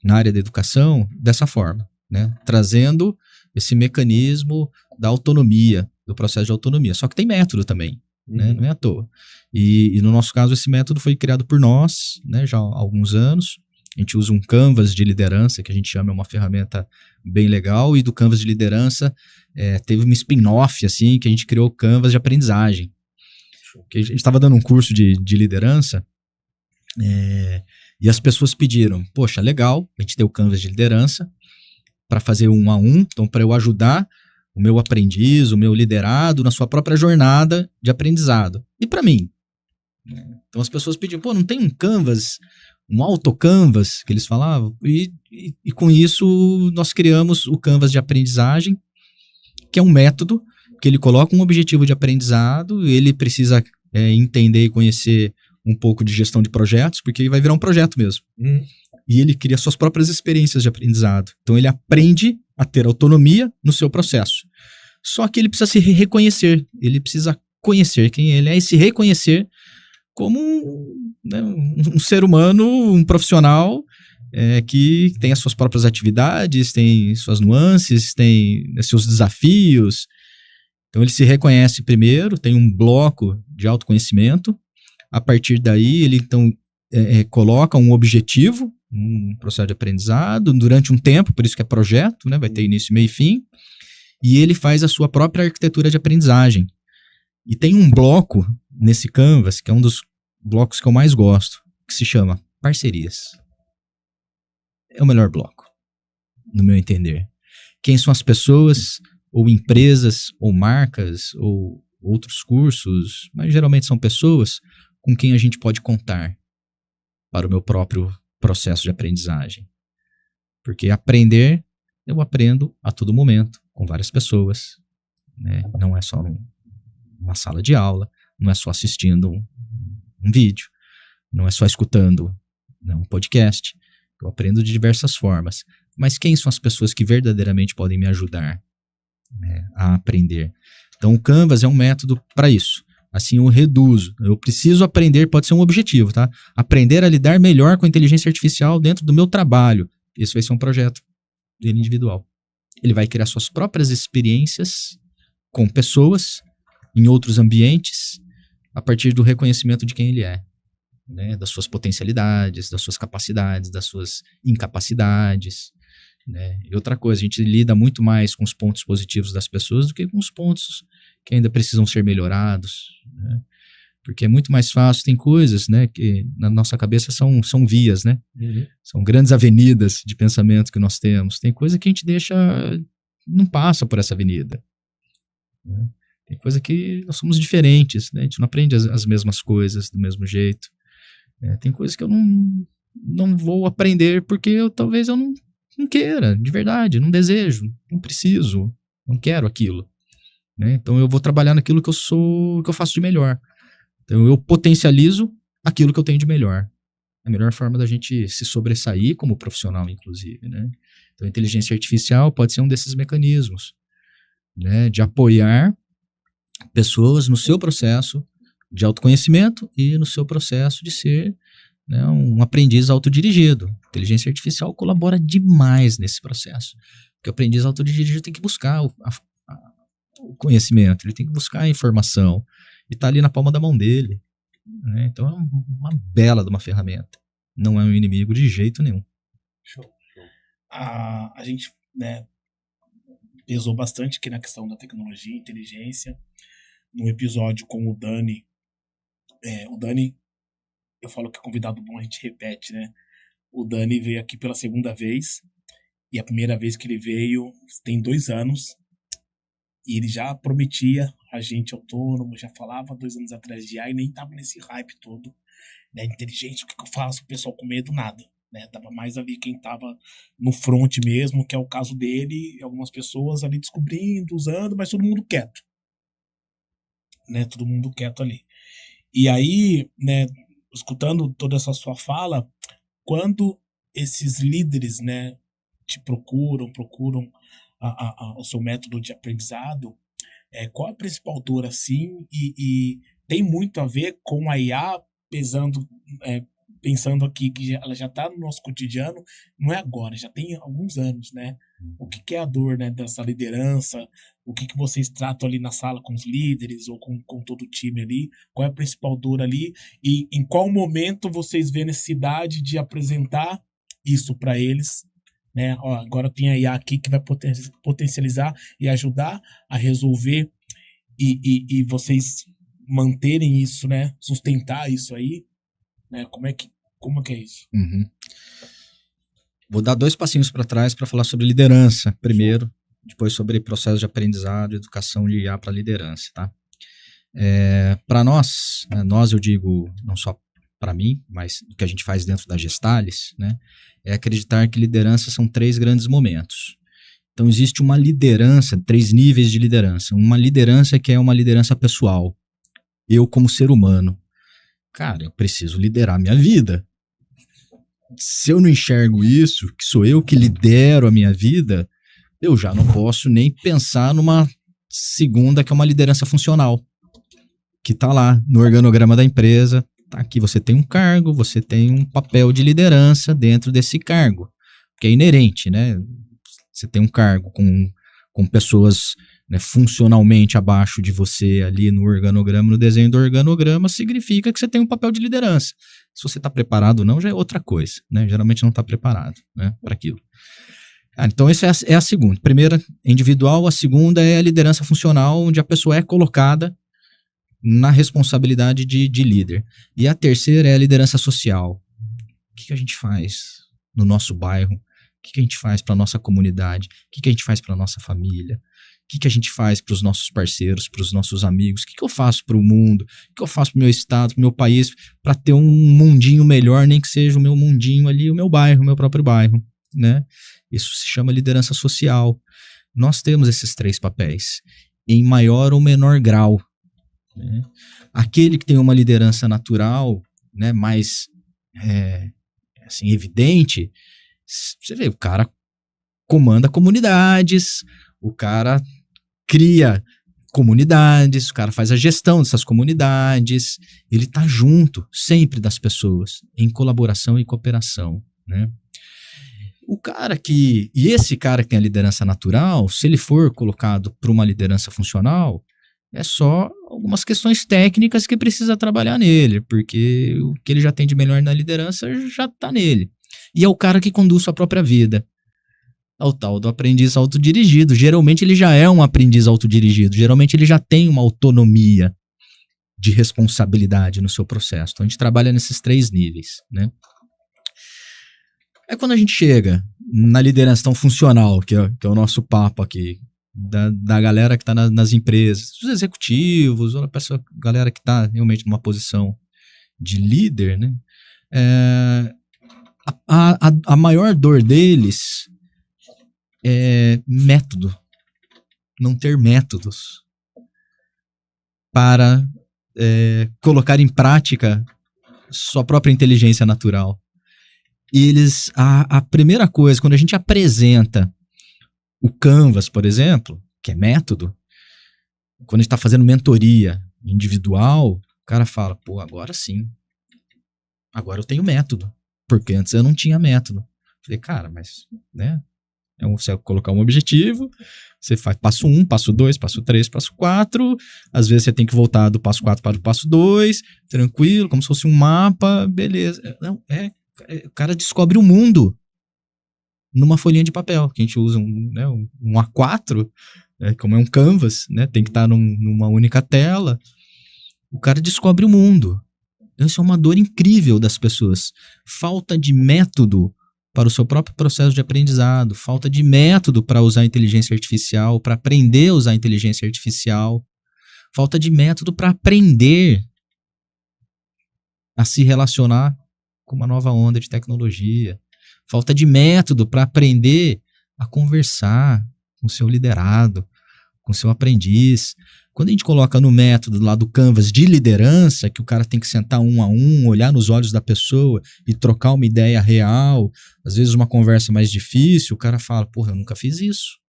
na área da educação dessa forma, né? Trazendo esse mecanismo da autonomia, do processo de autonomia. Só que tem método também, né? Não é à toa. E no nosso caso, esse método foi criado por nós, né, já há alguns anos. A gente usa um Canvas de liderança, que a gente chama, é uma ferramenta bem legal, e do Canvas de liderança teve uma spin-off, assim, que a gente criou o Canvas de aprendizagem. Que a gente estava dando um curso de liderança, e as pessoas pediram, poxa, legal, a gente tem o Canvas de liderança para fazer 1 a 1, então para eu ajudar o meu aprendiz, o meu liderado na sua própria jornada de aprendizado. E para mim? Então as pessoas pediam, pô, não tem um Canvas, um auto-Canvas, que eles falavam? E com isso nós criamos o Canvas de aprendizagem, que é um método que ele coloca um objetivo de aprendizado, ele precisa entender e conhecer um pouco de gestão de projetos, porque vai virar um projeto mesmo. E ele cria suas próprias experiências de aprendizado. Então ele aprende a ter autonomia no seu processo. Só que ele precisa se reconhecer, ele precisa conhecer quem ele é e se reconhecer como um ser humano, um profissional que tem as suas próprias atividades, tem suas nuances, tem seus desafios. Então ele se reconhece primeiro, tem um bloco de autoconhecimento. A partir daí ele então coloca um objetivo, um processo de aprendizado durante um tempo, por isso que é projeto, né? Vai ter início, meio e fim, e ele faz a sua própria arquitetura de aprendizagem, E tem um bloco nesse Canvas, que é um dos blocos que eu mais gosto, que se chama parcerias. É o melhor bloco, no meu entender. Quem são as pessoas, ou empresas, ou marcas, ou outros cursos, mas geralmente são pessoas com quem a gente pode contar para o meu próprio processo de aprendizagem. Porque aprender, eu aprendo a todo momento, com várias pessoas, né? Não é só numa sala de aula, não é só assistindo um vídeo, não é só escutando, né, um podcast. Eu aprendo de diversas formas. Mas quem são as pessoas que verdadeiramente podem me ajudar, né, a aprender? Então o Canvas é um método para isso. Assim eu reduzo. Eu preciso aprender, pode ser um objetivo, tá? Aprender a lidar melhor com a inteligência artificial dentro do meu trabalho. Esse vai ser um projeto dele individual. Ele vai criar suas próprias experiências com pessoas, em outros ambientes, a partir do reconhecimento de quem ele é, né? Das suas potencialidades, das suas capacidades, das suas incapacidades, né? E outra coisa, a gente lida muito mais com os pontos positivos das pessoas do que com os pontos que ainda precisam ser melhorados, né? Porque é muito mais fácil, tem coisas, né, que na nossa cabeça são vias, né? Uhum. São grandes avenidas de pensamento que nós temos. Tem coisa que a gente deixa, não passa por essa avenida, né? Tem coisa que nós somos diferentes, né? A gente não aprende as mesmas coisas do mesmo jeito. Tem coisas que eu não vou aprender porque talvez eu não queira, de verdade, não desejo, não preciso, não quero aquilo, né? Então eu vou trabalhar naquilo que eu faço de melhor. Então eu potencializo aquilo que eu tenho de melhor. A melhor forma da gente se sobressair como profissional, inclusive, né? Então a inteligência artificial pode ser um desses mecanismos, né, de apoiar pessoas no seu processo de autoconhecimento e no seu processo de ser, né, um aprendiz autodirigido. A inteligência artificial colabora demais nesse processo. Porque o aprendiz autodirigido tem que buscar o conhecimento, ele tem que buscar a informação. E está ali na palma da mão dele, né? Então é uma bela de uma ferramenta. Não é um inimigo de jeito nenhum. Show. A gente, né, pesou bastante aqui na questão da tecnologia e inteligência. No episódio com o Dani, eu falo que é convidado bom, a gente repete, né? O Dani veio aqui pela segunda vez, e a primeira vez que ele veio tem 2 anos, e ele já prometia a gente autônomo, já falava 2 anos atrás de IA e nem tava nesse hype todo, né? Inteligência, o que eu faço? O pessoal com medo, nada, né? Tava mais ali quem tava no front mesmo, que é o caso dele, e algumas pessoas ali descobrindo, usando, mas todo mundo quieto, né? Todo mundo quieto ali. E aí, né, escutando toda essa sua fala, quando esses líderes, né, te procuram o seu método de aprendizado, qual a principal dor, assim, e tem muito a ver com a IA pensando aqui que ela já está no nosso cotidiano, não é agora, já tem alguns anos, né? O que é a dor, né, dessa liderança? O que vocês tratam ali na sala com os líderes ou com todo o time ali? Qual é a principal dor ali? E em qual momento vocês vêem necessidade de apresentar isso para eles? Né? Ó, agora tem a IA aqui que vai potencializar e ajudar a resolver e vocês manterem isso, né? Sustentar isso aí, né? Como é que é isso? Uhum. Vou dar 2 passinhos para trás para falar sobre liderança primeiro, depois sobre processo de aprendizado e educação de IA para liderança, tá? Para nós, né, eu digo não só para mim, mas o que a gente faz dentro da Gestalis, né, é acreditar que liderança são 3 grandes momentos. Então existe uma liderança, 3 níveis de liderança. Uma liderança que é uma liderança pessoal. Eu como ser humano. Cara, eu preciso liderar a minha vida. Se eu não enxergo isso, que sou eu que lidero a minha vida, eu já não posso nem pensar numa segunda, que é uma liderança funcional. Que tá lá no organograma da empresa. Tá aqui, você tem um cargo, você tem um papel de liderança dentro desse cargo. Que é inerente, né? Você tem um cargo com pessoas, né, funcionalmente abaixo de você ali no organograma, no desenho do organograma, significa que você tem um papel de liderança. Se você está preparado ou não, já é outra coisa, né? Geralmente não está preparado, né, para aquilo. Então essa é a segunda. Primeira, individual. A segunda é a liderança funcional, onde a pessoa é colocada na responsabilidade de líder. E a terceira é a liderança social. O que a gente faz no nosso bairro? O que a gente faz para a nossa comunidade? O que a gente faz para a nossa família? O que a gente faz para os nossos parceiros, para os nossos amigos? O que eu faço para o mundo? O que eu faço para o meu estado, para o meu país, para ter um mundinho melhor, nem que seja o meu mundinho ali, o meu bairro, o meu próprio bairro, né? Isso se chama liderança social. Nós temos esses 3 papéis, em maior ou menor grau, né? Aquele que tem uma liderança natural, né, mais assim, evidente, você vê, o cara comanda comunidades, o cara cria comunidades, o cara faz a gestão dessas comunidades, ele tá junto sempre das pessoas, em colaboração e cooperação, né? E esse cara que tem a liderança natural, se ele for colocado para uma liderança funcional, é só algumas questões técnicas que precisa trabalhar nele, porque o que ele já tem de melhor na liderança já tá nele. E é o cara que conduz sua própria vida. É o tal do aprendiz autodirigido. Geralmente ele já é um aprendiz autodirigido, geralmente ele já tem uma autonomia de responsabilidade no seu processo. Então a gente trabalha nesses 3 níveis, né? É quando a gente chega na liderança tão funcional, que é o nosso papo aqui, da galera que está nas empresas, os executivos, ou a galera que está realmente numa posição de líder, né? A maior dor deles é método. Não ter métodos para colocar em prática sua própria inteligência natural. E a primeira coisa, quando a gente apresenta o Canvas, por exemplo, que é método, quando a gente está fazendo mentoria individual, o cara fala, pô, agora sim, agora eu tenho método, porque antes eu não tinha método. Falei, cara, mas, né, você colocar um objetivo, você faz passo 1, passo 2, passo 3, passo 4, às vezes você tem que voltar do passo 4 para o passo 2, tranquilo, como se fosse um mapa, beleza. Não, o cara descobre o mundo numa folhinha de papel, que a gente usa um A4, como é um canvas, né, tem que estar numa única tela. O cara descobre o mundo. Isso é uma dor incrível das pessoas. Falta de método para o seu próprio processo de aprendizado, falta de método para usar a inteligência artificial, para aprender a usar a inteligência artificial, falta de método para aprender a se relacionar com uma nova onda de tecnologia, falta de método para aprender a conversar com o seu liderado, com o seu aprendiz. Quando a gente coloca no método lá do Canvas de liderança, que o cara tem que sentar um a um, olhar nos olhos da pessoa e trocar uma ideia real, às vezes uma conversa mais difícil, o cara fala, porra, eu nunca fiz isso.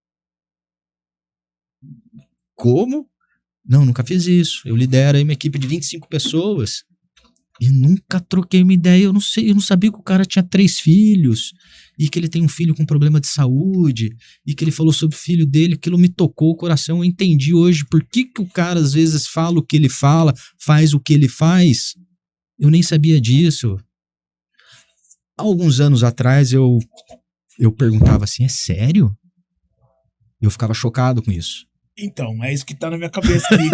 Como? Não, nunca fiz isso. Eu lidero aí uma equipe de 25 pessoas e nunca troquei uma ideia. Eu não sabia que o cara tinha 3 filhos e que ele tem um filho com problema de saúde e que ele falou sobre o filho dele, aquilo me tocou o coração. Eu entendi hoje por que o cara às vezes fala o que ele fala, faz o que ele faz. Eu nem sabia disso. Há alguns anos atrás eu perguntava assim, é sério? Eu ficava chocado com isso. Então, é isso que tá na minha cabeça aqui.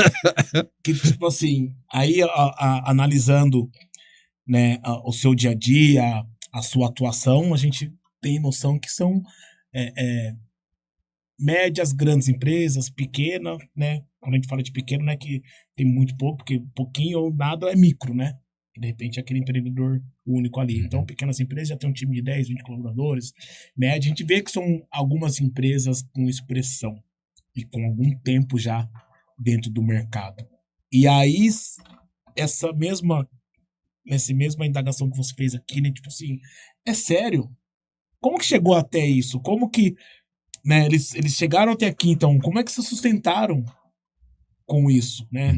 Que, tipo assim, aí analisando, né, o seu dia a dia, a sua atuação, a gente tem noção que são médias, grandes empresas, pequena, né? Quando a gente fala de pequeno, não é que tem muito pouco, porque pouquinho ou nada é micro, né? E de repente é aquele empreendedor único ali. Então, pequenas empresas já tem um time de 10, 20 colaboradores. Média, a gente vê que são algumas empresas com expressão e com algum tempo já dentro do mercado. E aí, essa mesma indagação que você fez aqui, né? Tipo assim, é sério? Como que chegou até isso? Como que, né, eles chegaram até aqui, então? Como é que se sustentaram com isso, né?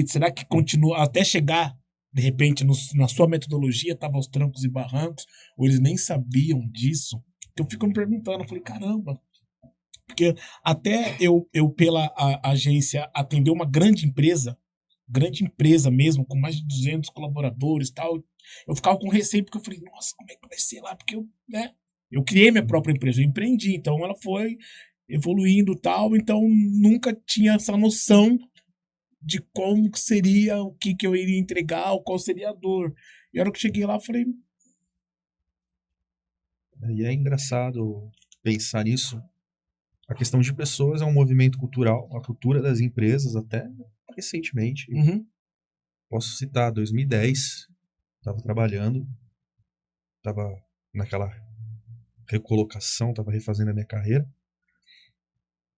Será que continua até chegar, de repente, na sua metodologia, tava aos trancos e barrancos, ou eles nem sabiam disso? Então, eu fico me perguntando, eu falei, caramba, porque até eu pela agência, atender uma grande empresa mesmo, com mais de 200 colaboradores e tal, eu ficava com receio, porque eu falei, nossa, como é que vai ser lá? Porque eu criei minha própria empresa, eu empreendi, então ela foi evoluindo e tal, então nunca tinha essa noção de como que seria, o que eu iria entregar, qual seria a dor. E a hora que eu cheguei lá, eu falei, E é engraçado pensar nisso. A questão de pessoas é um movimento cultural, a cultura das empresas até recentemente. Posso citar 2010, estava trabalhando, estava naquela recolocação, estava refazendo a minha carreira.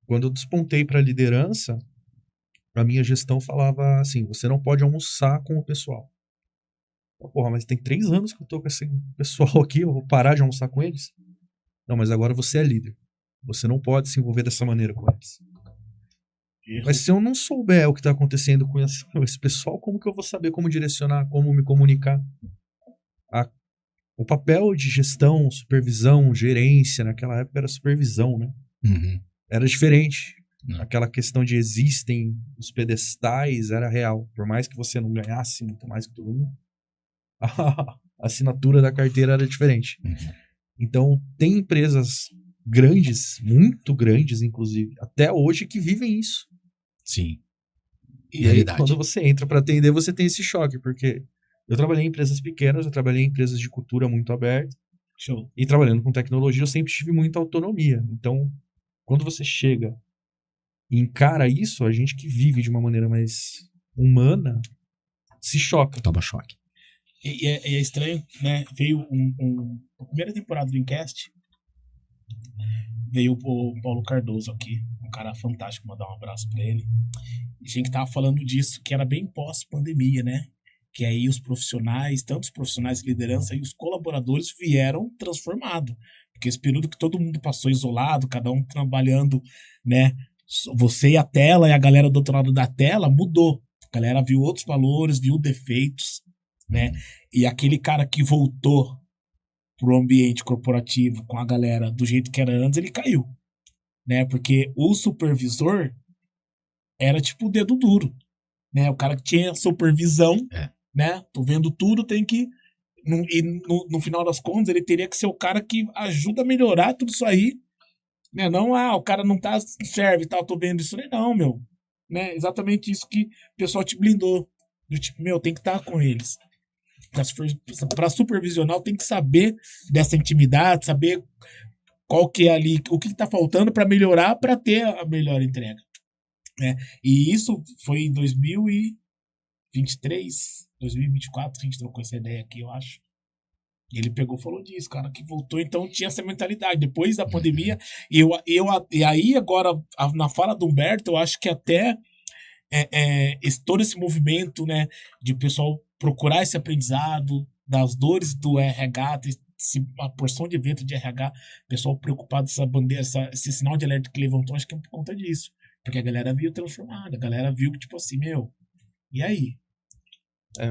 Quando eu despontei para a liderança, a minha gestão falava assim, você não pode almoçar com o pessoal. Porra, mas tem 3 anos que eu tô com esse pessoal aqui, eu vou parar de almoçar com eles? Não, mas agora você é líder. Você não pode se envolver dessa maneira com eles. Mas se eu não souber o que está acontecendo com esse pessoal, como que eu vou saber como direcionar, como me comunicar? O papel de gestão, supervisão, gerência, naquela época era supervisão, né? Era diferente. Aquela questão de existem os pedestais era real. Por mais que você não ganhasse muito mais que todo mundo, a assinatura da carteira era diferente. Então, tem empresas grandes, muito grandes, inclusive, até hoje, que vivem isso. Sim. E aí, quando você entra para atender, você tem esse choque, porque eu trabalhei em empresas pequenas, eu trabalhei em empresas de cultura muito aberta. Show. E trabalhando com tecnologia, eu sempre tive muita autonomia. Então, quando você chega e encara isso, a gente que vive de uma maneira mais humana se choca. Toma choque. E é estranho, né? Veio a primeira temporada do Incast, veio o Paulo Cardoso aqui, um cara fantástico, mandar um abraço pra ele. E a gente tava falando disso, que era bem pós-pandemia, né? Que aí os profissionais, tanto os profissionais de liderança e os colaboradores vieram transformados. Porque esse período que todo mundo passou isolado, cada um trabalhando, né? Você e a tela, e a galera do outro lado da tela mudou. A galera viu outros valores, viu defeitos, né? E aquele cara que voltou pro ambiente corporativo com a galera do jeito que era antes, ele caiu, né? Porque o supervisor era tipo o dedo duro, né? O cara que tinha supervisão, né? Tô vendo tudo, tem que... no final das contas, ele teria que ser o cara que ajuda a melhorar tudo isso aí, né? Não, o cara não tá, serve e tal, tô vendo isso aí, não, meu. Né? Exatamente isso que o pessoal te blindou. Do tipo, meu, tem que estar com eles. Para supervisionar, tem que saber dessa intimidade, saber qual que é ali, o que está faltando para melhorar, para ter a melhor entrega, né? E isso foi em 2023, 2024 que a gente trocou essa ideia aqui, eu acho. E ele pegou e falou disso, cara, que voltou, então tinha essa mentalidade. Depois da pandemia, e aí agora, na fala do Humberto, eu acho que até todo esse movimento, né, de pessoal procurar esse aprendizado das dores do RH, a porção de evento de RH, pessoal preocupado essa bandeira, esse sinal de alerta que levantou, acho que é por conta disso. Porque a galera viu transformada, a galera viu que, tipo assim, meu, e aí?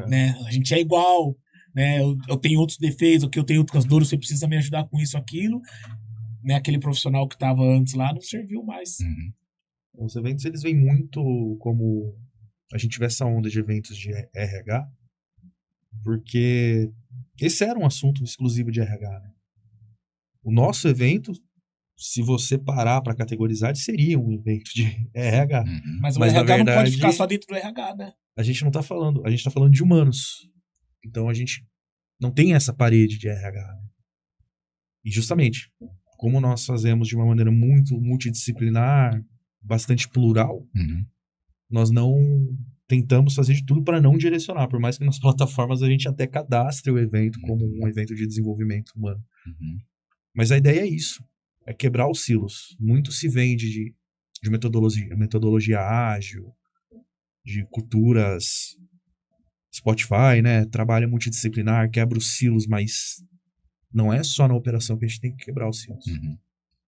Né? A gente é igual, né? Eu tenho outros defeitos, aqui eu tenho outras dores, você precisa me ajudar com isso, aquilo. Né? Aquele profissional que estava antes lá não serviu mais. Os eventos, eles vêm muito como a gente tiver essa onda de eventos de RH, porque esse era um assunto exclusivo de RH, né? O nosso evento, se você parar para categorizar, seria um evento de RH. Mas o RH na verdade, não pode ficar só dentro do RH, né? A gente não tá falando, a gente tá falando de humanos. Então a gente não tem essa parede de RH. Né? E justamente, como nós fazemos de uma maneira muito multidisciplinar, bastante plural, nós não tentamos fazer de tudo para não direcionar, por mais que nas plataformas a gente até cadastre o evento como um evento de desenvolvimento humano. Mas a ideia é isso, é quebrar os silos. Muito se vende de metodologia ágil, de culturas Spotify, né? Trabalho multidisciplinar, quebra os silos, mas não é só na operação que a gente tem que quebrar os silos.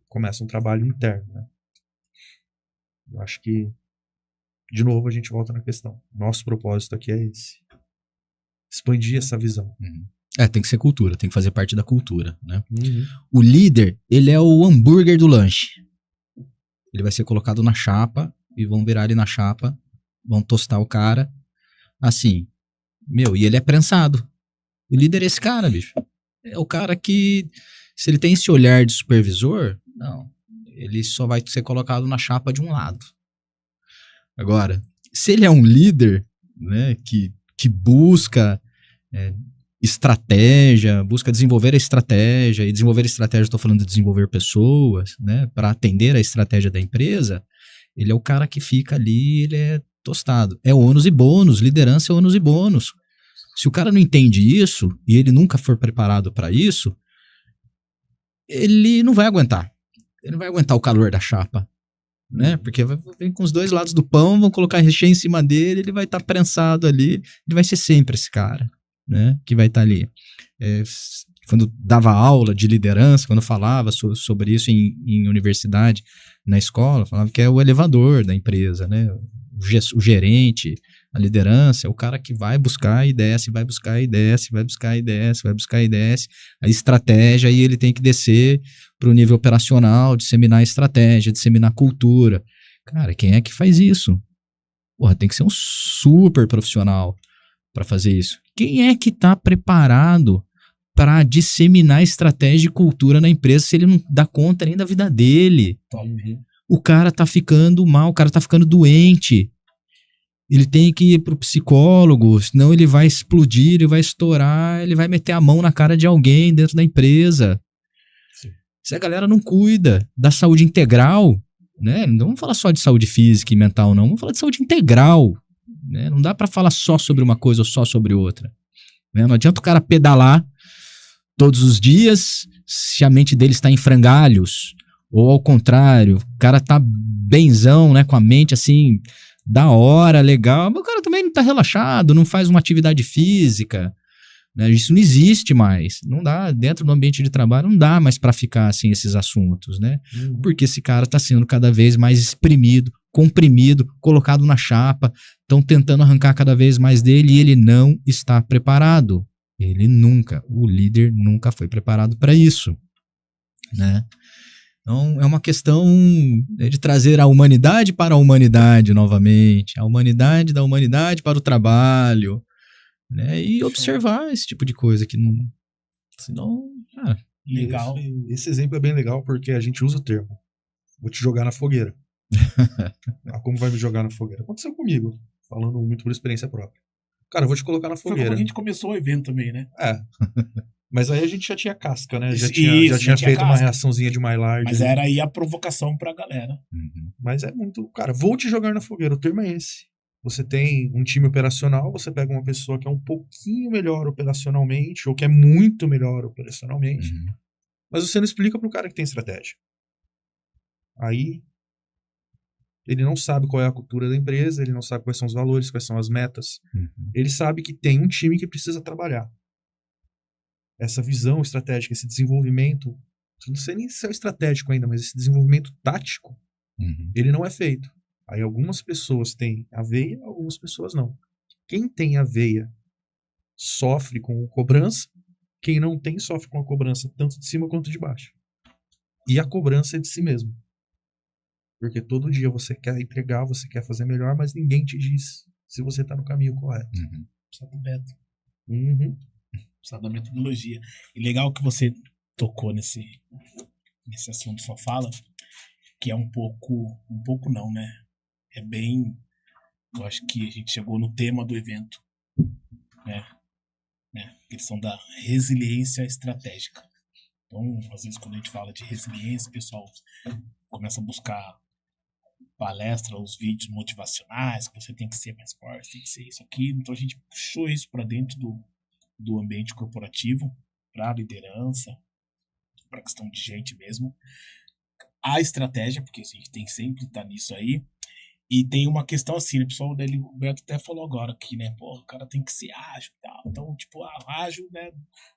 Começa um trabalho interno, né? Eu acho que, de novo, a gente volta na questão. Nosso propósito aqui é esse. Expandir essa visão. Tem que ser cultura, tem que fazer parte da cultura, né? O líder, ele é o hambúrguer do lanche. Ele vai ser colocado na chapa e vão virar ele na chapa, vão tostar o cara, assim, e ele é prensado. O líder é esse cara, bicho. É o cara que, se ele tem esse olhar de supervisor, não, ele só vai ser colocado na chapa de um lado. Agora, se ele é um líder, né, que busca estratégia, busca desenvolver a estratégia, e desenvolver estratégia, estou falando de desenvolver pessoas, né, para atender a estratégia da empresa, ele é o cara que fica ali, ele é tostado. É ônus e bônus, liderança é ônus e bônus. Se o cara não entende isso, e ele nunca for preparado para isso, ele não vai aguentar. Ele não vai aguentar o calor da chapa, né? Porque vem com os dois lados do pão, vão colocar recheio em cima dele, ele vai estar prensado ali, ele vai ser sempre esse cara, né? Que vai estar ali. Quando dava aula de liderança, quando falava sobre isso em universidade, na escola, falava que é o elevador da empresa, né? O gerente, a liderança, é o cara que vai buscar e desce, vai buscar e desce, vai buscar e desce, vai buscar e desce, a estratégia, e ele tem que descer para o nível operacional, disseminar a estratégia, disseminar a cultura. Cara, quem é que faz isso? Porra, tem que ser um super profissional para fazer isso. Quem é que está preparado para disseminar estratégia e cultura na empresa se ele não dá conta nem da vida dele? O cara tá ficando mal, o cara tá ficando doente. Ele tem que ir pro psicólogo, senão ele vai explodir, ele vai estourar, ele vai meter a mão na cara de alguém dentro da empresa. Sim. Se a galera não cuida da saúde integral, né? Não vamos falar só de saúde física e mental, não. Vamos falar de saúde integral, né? Não dá para falar só sobre uma coisa ou só sobre outra, né? Não adianta o cara pedalar todos os dias se a mente dele está em frangalhos. Ou ao contrário, o cara tá benzão, né, com a mente assim, da hora, legal, mas o cara também não tá relaxado, não faz uma atividade física, né? Isso não existe mais. Não dá, dentro do ambiente de trabalho, não dá mais para ficar assim esses assuntos, né? Porque esse cara tá sendo cada vez mais exprimido, comprimido, colocado na chapa, estão tentando arrancar cada vez mais dele e ele não está preparado. O líder nunca foi preparado para isso, né? Então, é uma questão de trazer a humanidade para a humanidade novamente, a humanidade da humanidade para o trabalho, né? E observar esse tipo de coisa, que senão... Legal. Esse exemplo é bem legal porque a gente usa o termo. Vou te jogar na fogueira. Como vai me jogar na fogueira? Aconteceu comigo, falando muito por experiência própria. Cara, eu vou te colocar na fogueira. Foi como a gente começou o evento também, né? Mas aí a gente já tinha casca, né? Já tinha tinha feito casca. uma reaçãozinha de Maillard. Mas era aí a provocação pra galera. Mas é muito... Cara, vou te jogar na fogueira. O termo é esse. Você tem um time operacional, você pega uma pessoa que é um pouquinho melhor operacionalmente, ou que é muito melhor operacionalmente, mas você não explica pro cara que tem estratégia. Aí ele não sabe qual é a cultura da empresa, ele não sabe quais são os valores, quais são as metas. Ele sabe que tem um time que precisa trabalhar. Essa visão estratégica, esse desenvolvimento, não sei nem se é estratégico ainda, mas esse desenvolvimento tático, ele não é feito. Aí algumas pessoas têm a veia, algumas pessoas não. Quem tem a veia sofre com cobrança, quem não tem sofre com a cobrança tanto de cima quanto de baixo. E a cobrança é de si mesmo. Porque todo dia você quer entregar, você quer fazer melhor, mas ninguém te diz se você está no caminho correto. Precisa do método. Precisa da metodologia. E legal que você tocou nesse assunto, sua fala, que é um pouco não, né? É bem... Eu acho que a gente chegou no tema do evento, né? A questão da resiliência estratégica. Então, às vezes, quando a gente fala de resiliência, o pessoal começa a buscar palestra, os vídeos motivacionais, que você tem que ser mais forte, tem que ser isso aqui. Então, a gente puxou isso para dentro do ambiente corporativo, para a liderança, para a questão de gente mesmo. A estratégia, porque a gente tem sempre que estar nisso aí. E tem uma questão assim, o pessoal dele, o Beto até falou agora aqui, né? Pô, o cara tem que ser ágil e tal. Então, tipo, ágil, né?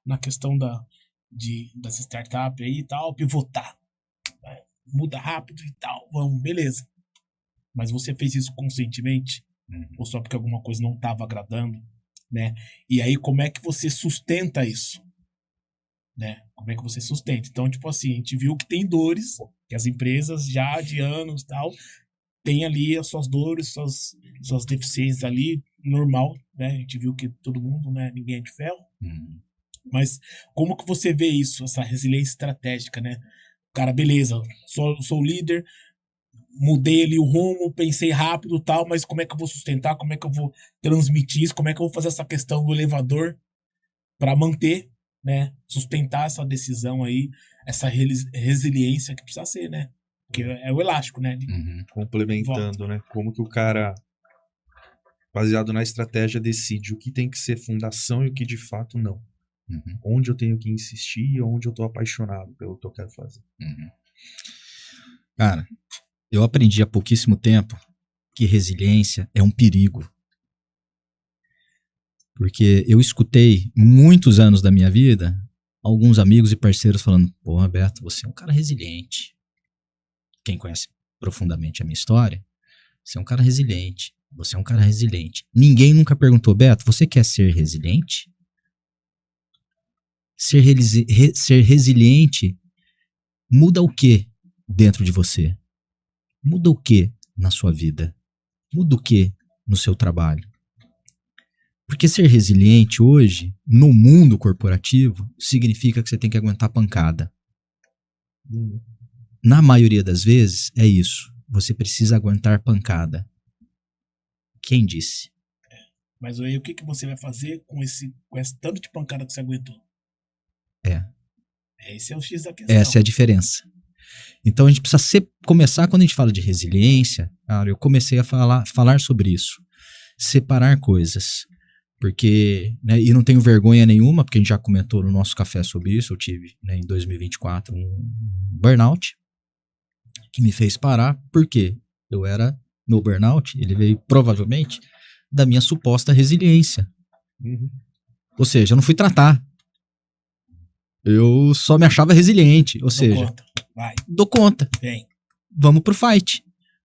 Na questão das startups aí e tal, pivotar. Né? Muda rápido e tal, vamos, beleza. Mas você fez isso conscientemente? Ou só porque alguma coisa não estava agradando? Né? E aí, como é que você sustenta isso? Né? Como é que você sustenta? Então, tipo assim, a gente viu que tem dores, que as empresas já de anos e tal, tem ali as suas dores, suas deficiências ali, normal, né? A gente viu que todo mundo, né? Ninguém é de ferro. Mas como que você vê isso, essa resiliência estratégica, né? Cara, beleza, sou líder, mudei ali o rumo, pensei rápido e tal, mas como é que eu vou sustentar, como é que eu vou transmitir isso, como é que eu vou fazer essa questão do elevador para manter, né, sustentar essa decisão aí, essa resiliência que precisa ser, né? Porque é o elástico, né? Complementando, né? Como que o cara, baseado na estratégia, decide o que tem que ser fundação e o que de fato não. Onde eu tenho que insistir e onde eu tô apaixonado pelo que eu quero fazer. Cara, eu aprendi há pouquíssimo tempo que resiliência é um perigo. Porque eu escutei muitos anos da minha vida alguns amigos e parceiros falando: pô, Beto, você é um cara resiliente. Quem conhece profundamente a minha história, você é um cara resiliente. Você é um cara resiliente. Ninguém nunca perguntou: Beto, você quer ser resiliente? Ser resiliente muda o que dentro de você? Muda o que na sua vida? Muda o que no seu trabalho? Porque ser resiliente hoje, no mundo corporativo, significa que você tem que aguentar pancada. Na maioria das vezes, é isso. Você precisa aguentar pancada. Quem disse? Mas aí o que você vai fazer com esse tanto de pancada que você aguentou? Esse é o X da questão. Essa é a diferença. Então a gente precisa começar, quando a gente fala de resiliência, cara, eu comecei a falar sobre isso. Separar coisas. Porque, né, e não tenho vergonha nenhuma, porque a gente já comentou no nosso café sobre isso. Eu tive, né, em 2024 um burnout que me fez parar. Por quê? Meu burnout, ele veio provavelmente da minha suposta resiliência. Ou seja, eu não fui tratar. Eu só me achava resiliente. Ou seja, conta. Vai. Dou conta. Vem. Vamos pro fight.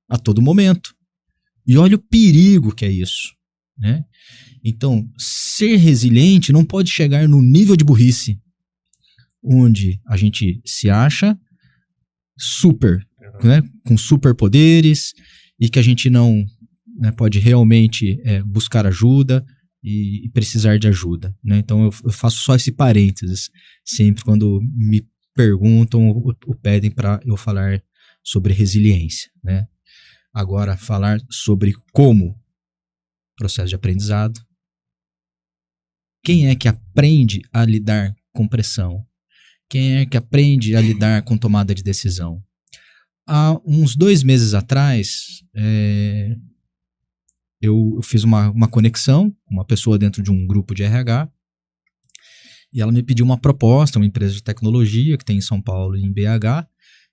A todo momento. E olha o perigo que é isso, né? Então, ser resiliente não pode chegar no nível de burrice, onde a gente se acha super, né, com superpoderes, e que a gente não, né, pode realmente buscar ajuda e precisar de ajuda, né? Então eu faço só esse parênteses sempre quando me perguntam ou pedem para eu falar sobre resiliência, né? Agora, falar sobre como processo de aprendizado. Quem é que aprende a lidar com pressão? Quem é que aprende a lidar com tomada de decisão? Há uns 2 meses atrás, eu fiz uma conexão com uma pessoa dentro de um grupo de RH e ela me pediu uma proposta, uma empresa de tecnologia que tem em São Paulo e em BH,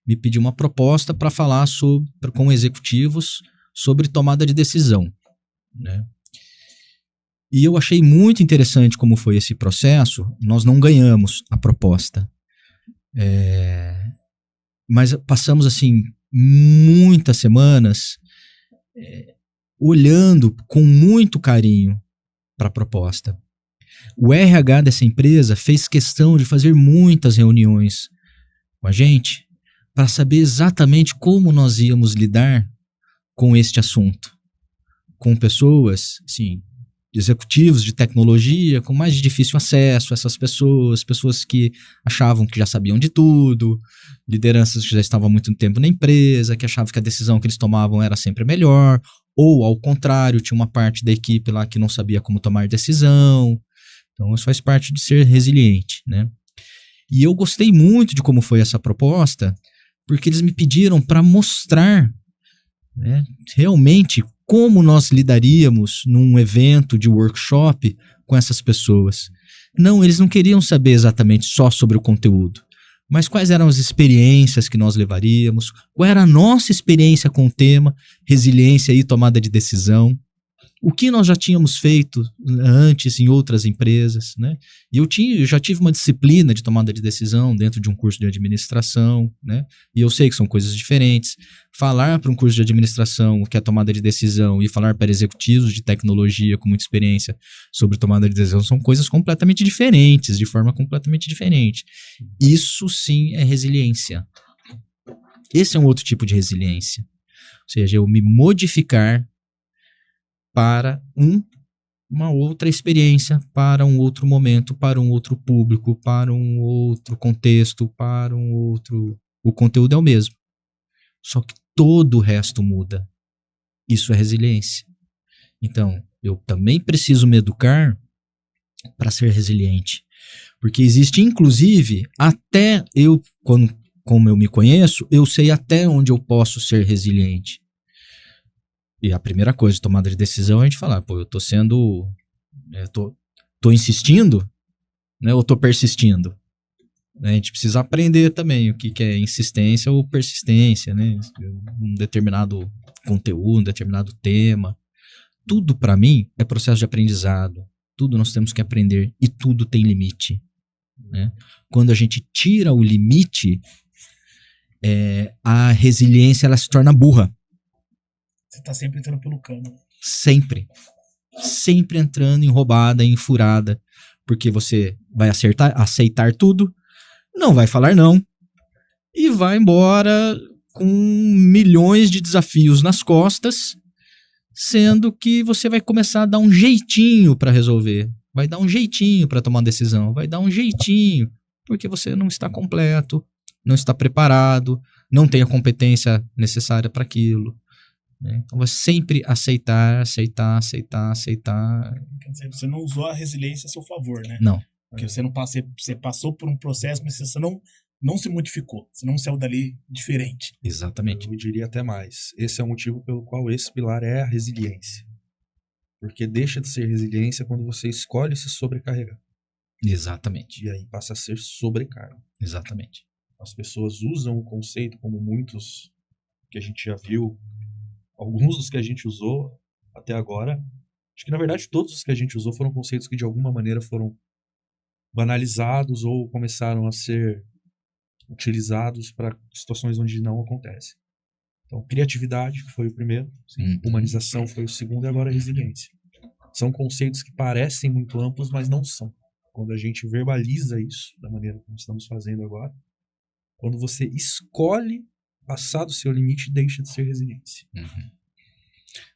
me pediu uma proposta para falar com executivos sobre tomada de decisão, né? E eu achei muito interessante como foi esse processo. Nós não ganhamos a proposta. Mas passamos, assim, muitas semanas olhando com muito carinho para a proposta. O RH dessa empresa fez questão de fazer muitas reuniões com a gente para saber exatamente como nós íamos lidar com este assunto. Com pessoas, assim, executivos de tecnologia com mais difícil acesso a essas pessoas que achavam que já sabiam de tudo, lideranças que já estavam há muito tempo na empresa, que achavam que a decisão que eles tomavam era sempre melhor, ou ao contrário, tinha uma parte da equipe lá que não sabia como tomar decisão. Então isso faz parte de ser resiliente, né? E eu gostei muito de como foi essa proposta, porque eles me pediram para mostrar, né, realmente como nós lidaríamos num evento de workshop com essas pessoas. Não, eles não queriam saber exatamente só sobre o conteúdo, mas quais eram as experiências que nós levaríamos, qual era a nossa experiência com o tema, resiliência e tomada de decisão, o que nós já tínhamos feito antes em outras empresas, né? E eu já tive uma disciplina de tomada de decisão dentro de um curso de administração, né? E eu sei que são coisas diferentes. Falar para um curso de administração o que é tomada de decisão e falar para executivos de tecnologia com muita experiência sobre tomada de decisão são coisas completamente diferentes, de forma completamente diferente. Isso sim é resiliência. Esse é um outro tipo de resiliência. Ou seja, eu me modificar para uma outra experiência, para um outro momento, para um outro público, para um outro contexto, para um outro... O conteúdo é o mesmo. Só que todo o resto muda. Isso é resiliência. Então, eu também preciso me educar para ser resiliente. Porque existe, inclusive, até eu, como eu me conheço, eu sei até onde eu posso ser resiliente. E a primeira coisa de tomada de decisão é a gente falar, pô, eu tô sendo... tô insistindo, né, ou tô persistindo? A gente precisa aprender também o que é insistência ou persistência, né? Um determinado conteúdo, um determinado tema. Tudo, para mim, é processo de aprendizado. Tudo nós temos que aprender e tudo tem limite. Né? Quando a gente tira o limite, a resiliência ela se torna burra. Você tá sempre entrando pelo cano. Sempre. Sempre entrando em roubada, em furada. Porque você vai aceitar tudo, não vai falar não, e vai embora com milhões de desafios nas costas, sendo que você vai começar a dar um jeitinho para resolver. Vai dar um jeitinho para tomar uma decisão. Vai dar um jeitinho, porque você não está completo, não está preparado, não tem a competência necessária para aquilo. Né? Então, vai sempre aceitar. Quer dizer, você não usou a resiliência a seu favor, né? Não. Porque você passou por um processo, mas você não se modificou. Você não saiu dali diferente. Exatamente. Eu diria até mais. Esse é o motivo pelo qual esse pilar é a resiliência. Porque deixa de ser resiliência quando você escolhe se sobrecarregar. Exatamente. E aí passa a ser sobrecarga. Exatamente. As pessoas usam o conceito, como muitos que a gente já viu, alguns dos que a gente usou até agora. Acho que, na verdade, todos os que a gente usou foram conceitos que, de alguma maneira, foram banalizados ou começaram a ser utilizados para situações onde não acontece. Então, criatividade foi o primeiro, humanização foi o segundo e agora resiliência. São conceitos que parecem muito amplos, mas não são. Quando a gente verbaliza isso, da maneira como estamos fazendo agora, quando você escolhe passar do seu limite, deixa de ser resiliência.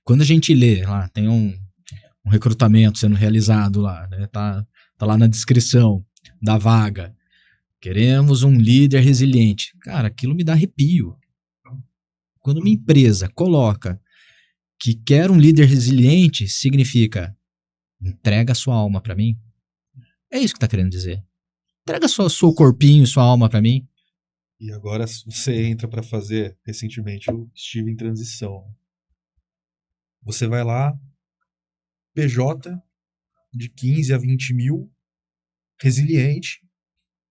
Quando a gente lê, lá tem um recrutamento sendo realizado lá, né? Tá lá na descrição da vaga. Queremos um líder resiliente. Cara, aquilo me dá arrepio. Quando uma empresa coloca que quer um líder resiliente, significa entrega a sua alma para mim. É isso que tá querendo dizer. Entrega seu corpinho, sua alma para mim. E agora você entra para fazer, recentemente, eu estive em transição. Você vai lá, PJ de 15 a 20 mil, resiliente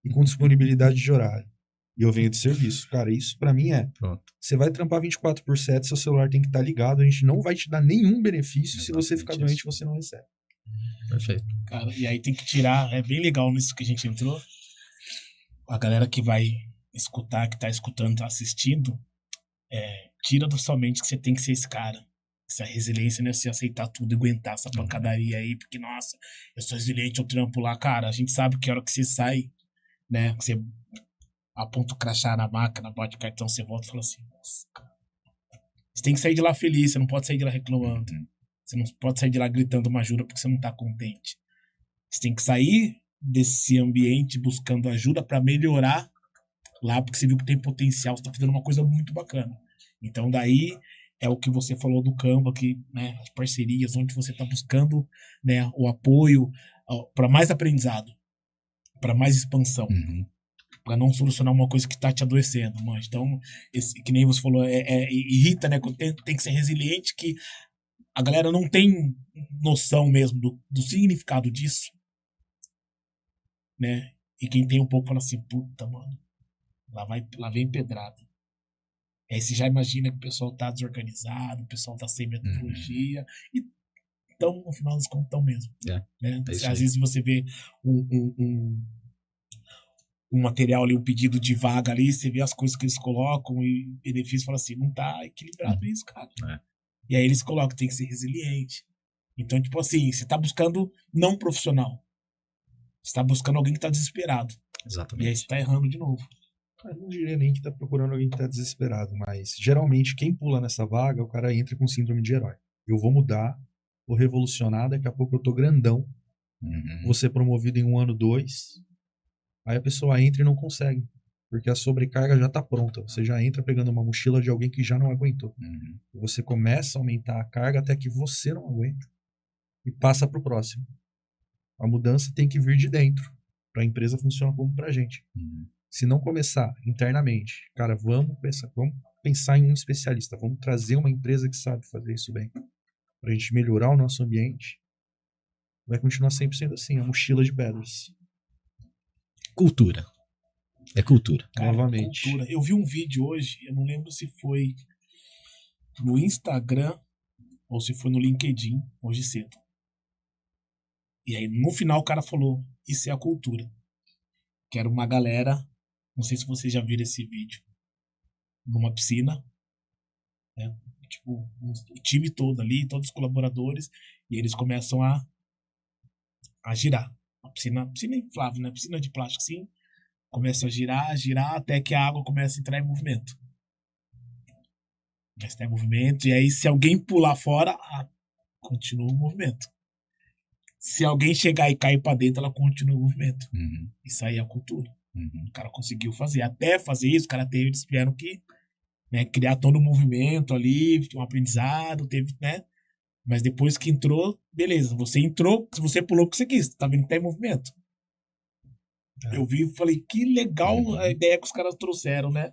e com disponibilidade de horário. E eu venho de serviço. Cara, isso pra mim Pronto. Você vai trampar 24/7, seu celular tem que estar ligado, a gente não vai te dar nenhum benefício. Se você ficar doente, você não recebe. Perfeito. Cara, e aí tem que tirar, é bem legal nisso que a gente entrou. A galera que vai escutar, que tá escutando, tá assistindo, tira da sua mente que você tem que ser esse cara. Essa resiliência, né? Você aceitar tudo e aguentar essa pancadaria aí, porque, nossa, eu sou resiliente, eu trampo lá. Cara, a gente sabe que a hora que você sai, né? Que você aponta o crachá na máquina, bate cartão, você volta e fala assim, nossa, cara. Você tem que sair de lá feliz, você não pode sair de lá reclamando. Você não pode sair de lá gritando uma ajuda porque você não tá contente. Você tem que sair desse ambiente buscando ajuda pra melhorar lá, porque você viu que tem potencial, você tá fazendo uma coisa muito bacana. Então daí é o que você falou do Canva, que, né, as parcerias, onde você tá buscando, né, o apoio para mais aprendizado, para mais expansão. Pra não solucionar uma coisa que tá te adoecendo, mas então, que nem você falou, irrita, né? Tem que ser resiliente, que a galera não tem noção mesmo do significado disso, né? E quem tem um pouco fala assim, puta, mano, lá vem pedrada. E aí você já imagina que o pessoal tá desorganizado, o pessoal tá sem metodologia, e então, no final das contas, estão mesmo. Né? Às vezes você vê um material ali, um pedido de vaga ali, você vê as coisas que eles colocam e benefício, fala assim, não tá equilibrado isso, cara. E aí eles colocam, tem que ser resiliente. Então, tipo assim, você tá buscando não profissional. Você tá buscando alguém que tá desesperado. Exatamente. E aí você tá errando de novo. Eu não diria nem que tá procurando alguém que tá desesperado, mas geralmente quem pula nessa vaga, o cara entra com síndrome de herói. Eu vou mudar, vou revolucionar, daqui a pouco eu tô grandão, vou ser promovido em 1 ano, 2. Aí a pessoa entra e não consegue. Porque a sobrecarga já está pronta. Você já entra pegando uma mochila de alguém que já não aguentou. Você começa a aumentar a carga até que você não aguenta e passa para o próximo. A mudança tem que vir de dentro para a empresa funcionar como para a gente. Se não começar internamente, cara, vamos pensar em um especialista, vamos trazer uma empresa que sabe fazer isso bem, para a gente melhorar o nosso ambiente, vai continuar sempre sendo assim, a mochila de pedras. Cultura. É cultura. Cara, Novamente. cultura. Eu vi um vídeo hoje, eu não lembro se foi no Instagram ou se foi no LinkedIn, hoje cedo. E aí, no final, o cara falou, isso é a cultura. Que era uma galera, não sei se vocês já viram esse vídeo, numa piscina, né? Tipo, o time todo ali, todos os colaboradores, e eles começam a girar. A piscina inflável, né? Piscina de plástico, assim, começa a girar, até que a água começa a entrar em movimento. Começa a entrar em movimento, e aí se alguém pular fora, continua o movimento. Se alguém chegar e cair pra dentro, ela continua o movimento. Isso aí é a cultura. O cara conseguiu fazer. Até fazer isso, o cara eles tiveram que, né, criar todo o movimento ali, um aprendizado, teve, né? Mas depois que entrou, beleza. Você entrou, se você pulou o que você quis, tá vendo que tá em movimento. Eu vi e falei, que legal a ideia que os caras trouxeram, né?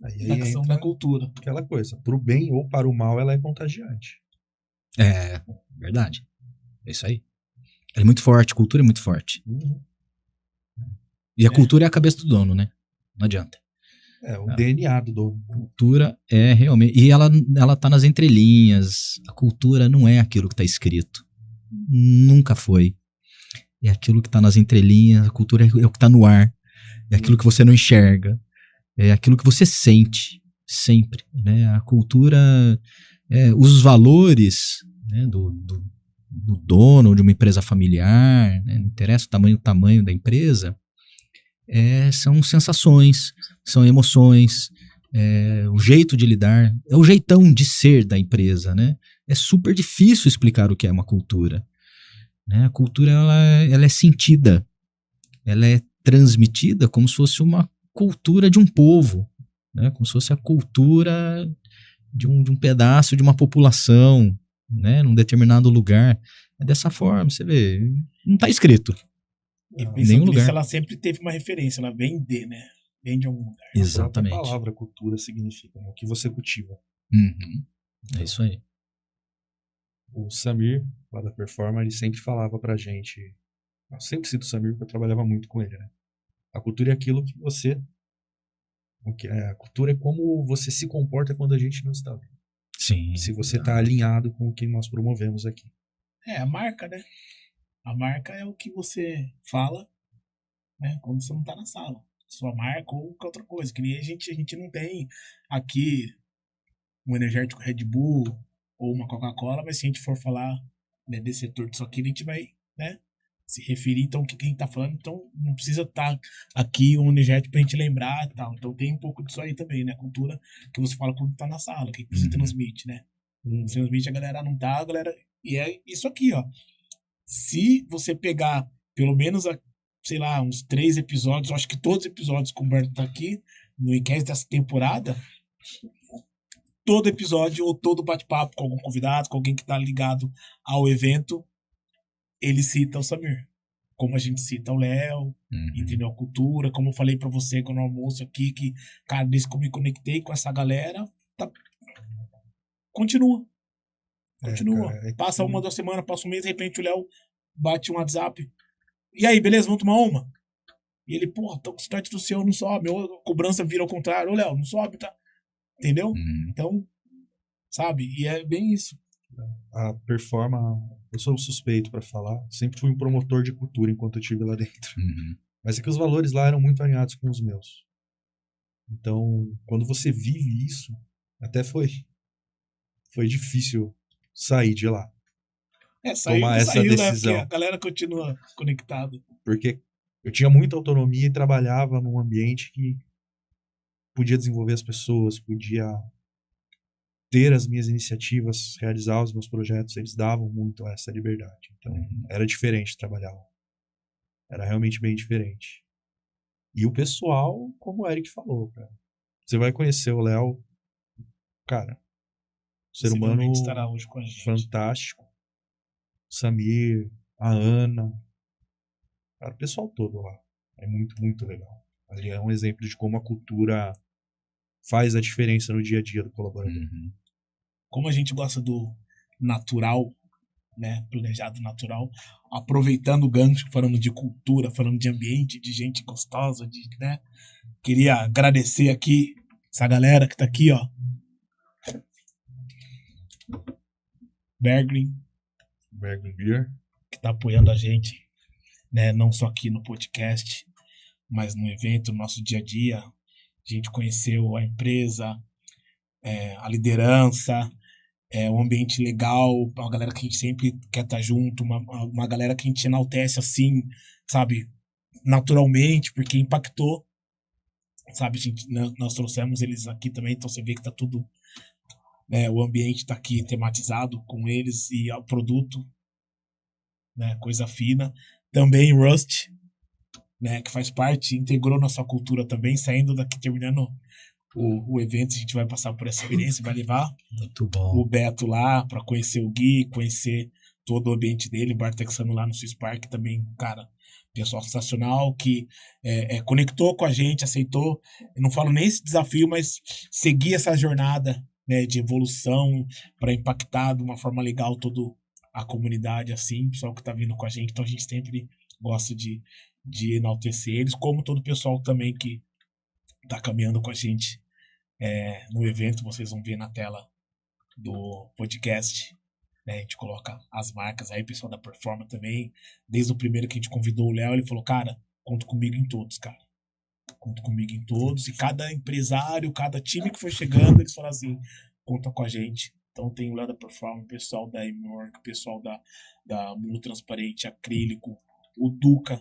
Aí Da questão entra da cultura. aquela coisa, pro bem ou para o mal, ela é contagiante. É, verdade. É isso aí. Ela é muito forte, cultura é muito forte. E a cultura é a cabeça do dono, né? Não adianta. É, o DNA do dono. Cultura é realmente... E ela tá nas entrelinhas. A cultura não é aquilo que tá escrito. Nunca foi. É aquilo que tá nas entrelinhas. A cultura é o que tá no ar. É aquilo que você não enxerga. É aquilo que você sente. Sempre. Né? A cultura... os valores, né, do dono de uma empresa familiar, né, não interessa o tamanho da empresa, são sensações, são emoções, o jeito de lidar, é o jeitão de ser da empresa, né? É super difícil explicar o que é uma cultura, né? A cultura ela é sentida, ela é transmitida como se fosse uma cultura de um povo, né? Como se fosse a cultura de um pedaço de uma população, né? Num determinado lugar. É dessa forma, você vê, não está escrito. E Nenhum pensando nisso, lugar. ela sempre teve uma referência, ela vem né? Vem de algum lugar. Exatamente. A própria palavra cultura significa, né, o que você cultiva. É isso aí. O Samir, lá da Performa, ele sempre falava pra gente, eu sempre cito o Samir porque eu trabalhava muito com ele, né? A cultura é aquilo que você... A cultura é como você se comporta quando a gente não está. Sim. Se você está alinhado com o que nós promovemos aqui. A marca, né? A marca é o que você fala, né, quando você não tá na sala. Sua marca ou qualquer outra coisa. Que nem a gente não tem aqui um energético Red Bull ou uma Coca-Cola, mas se a gente for falar, né, desse setor disso aqui, a gente vai, né, se referir, então, o que a gente tá falando. Então, não precisa estar aqui um energético pra gente lembrar e tal. Então, tem um pouco disso aí também, né? Cultura que você fala quando tá na sala, o que você transmite, né? Você transmite, a galera não tá, a galera... E é isso aqui, ó. Se você pegar pelo menos, sei lá, uns 3 episódios, eu acho que todos os episódios que o Humberto tá aqui, no Icast dessa temporada, todo episódio ou todo bate-papo com algum convidado, com alguém que tá ligado ao evento, ele cita o Samir. Como a gente cita o Léo, entendeu? A cultura, como eu falei pra você no almoço aqui, que, cara, desde que eu me conectei com essa galera, continua. Cara, Passa 1, 2 semanas, passa um mês, de repente o Léo bate um WhatsApp. E aí, beleza, vamos tomar uma? E ele, porra, tô com cidade do céu, não sobe. Ou a cobrança vira ao contrário. Ô, Léo, não sobe, tá? Entendeu? Então, sabe? E é bem isso. A Performa, eu sou suspeito pra falar, sempre fui um promotor de cultura enquanto eu estive lá dentro. Mas é que os valores lá eram muito alinhados com os meus. Então, quando você vive isso, até foi difícil sair de lá. Tomar essa decisão. Né? Porque a galera continua conectada. Porque eu tinha muita autonomia e trabalhava num ambiente que podia desenvolver as pessoas, podia ter as minhas iniciativas, realizar os meus projetos. Eles davam muito essa liberdade. Então, era diferente trabalhar lá. Era realmente bem diferente. E o pessoal, como o Eric falou, cara. Você vai conhecer o Léo, cara, ser humano Possivelmente estará hoje com a gente. fantástico. Samir, a Ana, cara, o pessoal todo lá. É muito, muito legal. Ali é um exemplo de como a cultura faz a diferença no dia a dia do colaborador. Uhum. Como a gente gosta do natural, né, planejado natural, aproveitando o gancho, falando de cultura, falando de ambiente, de gente gostosa, né? Queria agradecer aqui essa galera que tá aqui, ó. Berglin, Bergen Beer. que tá apoiando a gente, né, não só aqui no podcast, mas no evento, no nosso dia a dia. A gente conheceu a empresa, a liderança, um ambiente legal, uma galera que a gente sempre quer estar junto, uma galera que a gente enaltece assim, sabe, naturalmente, porque impactou, sabe, nós trouxemos eles aqui também, então você vê que tá tudo, né, o ambiente tá aqui tematizado com eles e o produto, né, coisa fina. Também Rust, né, que faz parte, integrou nossa cultura também, saindo daqui, terminando o evento, a gente vai passar por essa experiência, vai levar Muito bom. o Beto lá para conhecer o Gui, conhecer todo o ambiente dele, o Bar Texano lá no Swiss Park também, cara, pessoal sensacional que conectou com a gente, aceitou, eu não falo nem esse desafio, mas seguir essa jornada, né, de evolução para impactar de uma forma legal toda a comunidade, assim, o pessoal que tá vindo com a gente, então a gente sempre gosta de enaltecer eles, como todo o pessoal também que tá caminhando com a gente no evento, vocês vão ver na tela do podcast, né? A gente coloca as marcas aí, o pessoal da Performa também. Desde o primeiro que a gente convidou o Léo, ele falou, cara, conta comigo em todos, cara. Conta comigo em todos. E cada empresário, cada time que foi chegando, eles falam assim, conta com a gente. Então tem o Léo da Performa, o pessoal da Imorg, o pessoal da Mundo Transparente, Acrílico, o Duca.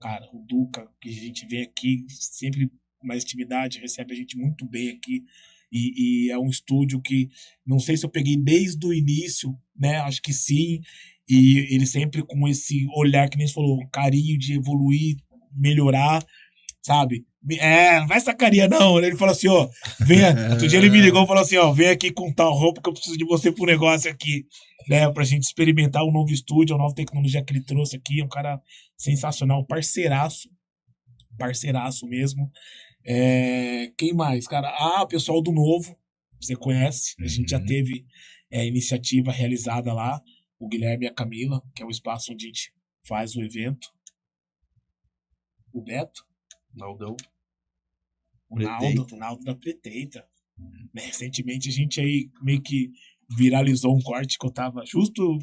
Cara, o Duca, que a gente vê aqui, sempre mais intimidade, recebe a gente muito bem aqui. E é um estúdio que, não sei se eu peguei desde o início, né? Acho que sim. E ele sempre com esse olhar, que nem você falou, carinho de evoluir, melhorar, sabe? Não vai sacaria, não. Ele falou assim, ó, outro dia ele me ligou e falou assim, ó, vem aqui com tal roupa que eu preciso de você pro negócio aqui, né? Pra gente experimentar um novo estúdio, uma nova tecnologia que ele trouxe aqui. É um cara sensacional, parceiraço mesmo. Quem mais, cara? O pessoal do Novo, você conhece. A gente já teve iniciativa realizada lá. O Guilherme e a Camila, que é o espaço onde a gente faz o evento. O Beto. Naldão. O Naldo da Preteita. Recentemente a gente aí meio que viralizou um corte que eu tava. Justo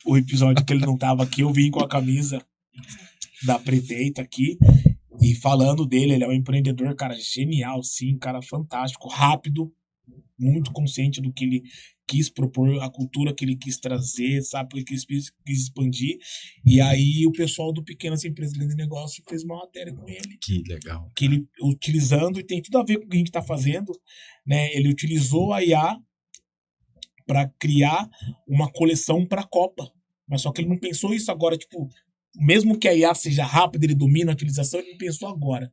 o episódio que ele não tava aqui, eu vim com a camisa da Preteita aqui. E falando dele, ele é um empreendedor, cara, genial, sim, cara fantástico, rápido, muito consciente do que ele quis propor, a cultura que ele quis trazer, sabe, porque ele quis expandir. E aí o pessoal do Pequenas Empresas de Negócio fez uma matéria com ele. Que legal. Que ele, utilizando, e tem tudo a ver com o que a gente tá fazendo, né? Ele utilizou a IA para criar uma coleção para a Copa. Mas só que ele não pensou isso agora, tipo, mesmo que a IA seja rápida, ele domina a utilização, ele não pensou agora.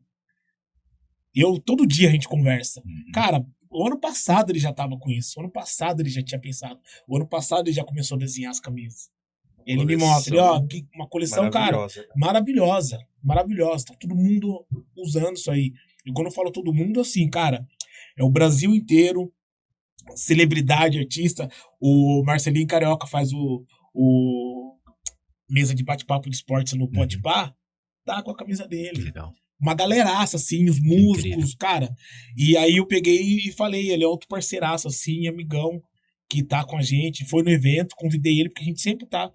Todo dia a gente conversa. Cara, o ano passado ele já tava com isso. O ano passado ele já tinha pensado. O ano passado ele já começou a desenhar as camisas. Ele me mostra, uma coleção, cara, maravilhosa. Maravilhosa. Tá todo mundo usando isso aí. E quando eu falo todo mundo, assim, cara, é o Brasil inteiro, celebridade, artista. O Marcelinho Carioca faz o mesa de bate-papo de esportes no Podpah, tá com a camisa dele. Legal. Uma galeraça, assim, os músicos, Incrível. cara. E aí eu peguei e falei, ele é outro parceiraço, assim, amigão, que tá com a gente. Foi no evento, convidei ele, porque a gente sempre tá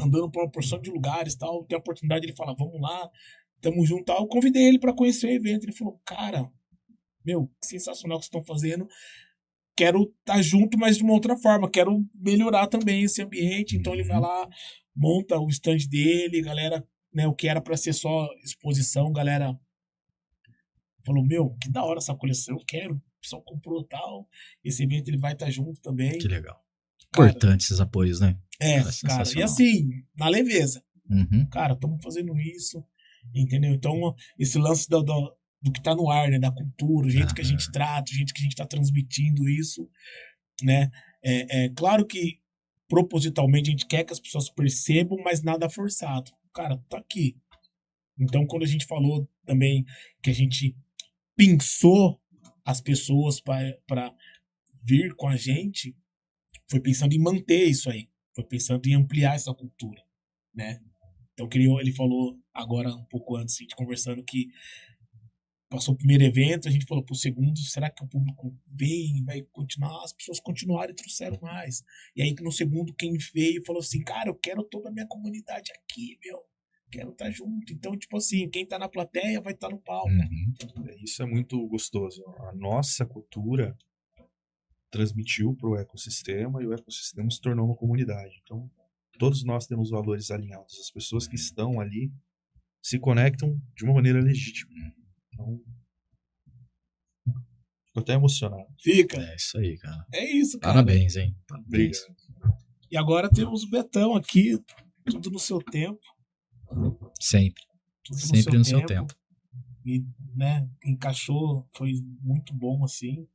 andando por uma porção de lugares, tal. Tem a oportunidade, ele fala, vamos lá, tamo junto, tal. Eu convidei ele pra conhecer o evento. Ele falou, cara, meu, que sensacional que vocês estão fazendo. Quero estar junto, mas de uma outra forma. Quero melhorar também esse ambiente. Então ele vai lá, monta o stand dele, galera, né, o que era para ser só exposição, galera falou, meu, que da hora essa coleção, eu quero, o pessoal comprou tal, esse evento ele vai estar junto também. Que legal. Cara, Importante esses apoios, né? cara, e sensacional. assim, na leveza. Uhum. Cara, estamos fazendo isso, Entendeu? Então, esse lance do que tá no ar, né? Da cultura, o jeito que a gente trata, o jeito que a gente tá transmitindo isso, né? É claro que propositalmente a gente quer que as pessoas percebam, mas nada forçado. Cara, tá aqui. Então, quando a gente falou também que a gente pensou as pessoas para vir com a gente, foi pensando em manter isso aí, foi pensando em ampliar essa cultura, né? Então, ele falou agora, um pouco antes, a gente conversando, que passou o primeiro evento, a gente falou pro segundo, será que o público vem, vai continuar? As pessoas continuaram e trouxeram mais. E aí, no segundo, quem veio falou assim, cara, eu quero toda a minha comunidade aqui, meu. Quero estar junto. Então, tipo assim, quem tá na plateia vai estar no palco. Isso é muito gostoso. A nossa cultura transmitiu para o ecossistema e o ecossistema se tornou uma comunidade. Então, todos nós temos valores alinhados. As pessoas que estão ali se conectam de uma maneira legítima. Então, fico até emocionado. Fica. É isso aí, cara. É isso, cara. Parabéns, hein? Parabéns. Obrigado. E agora temos o Betão aqui, tudo no seu tempo. Sempre. Tudo Sempre no seu tempo. E, né, encaixou, foi muito bom, assim.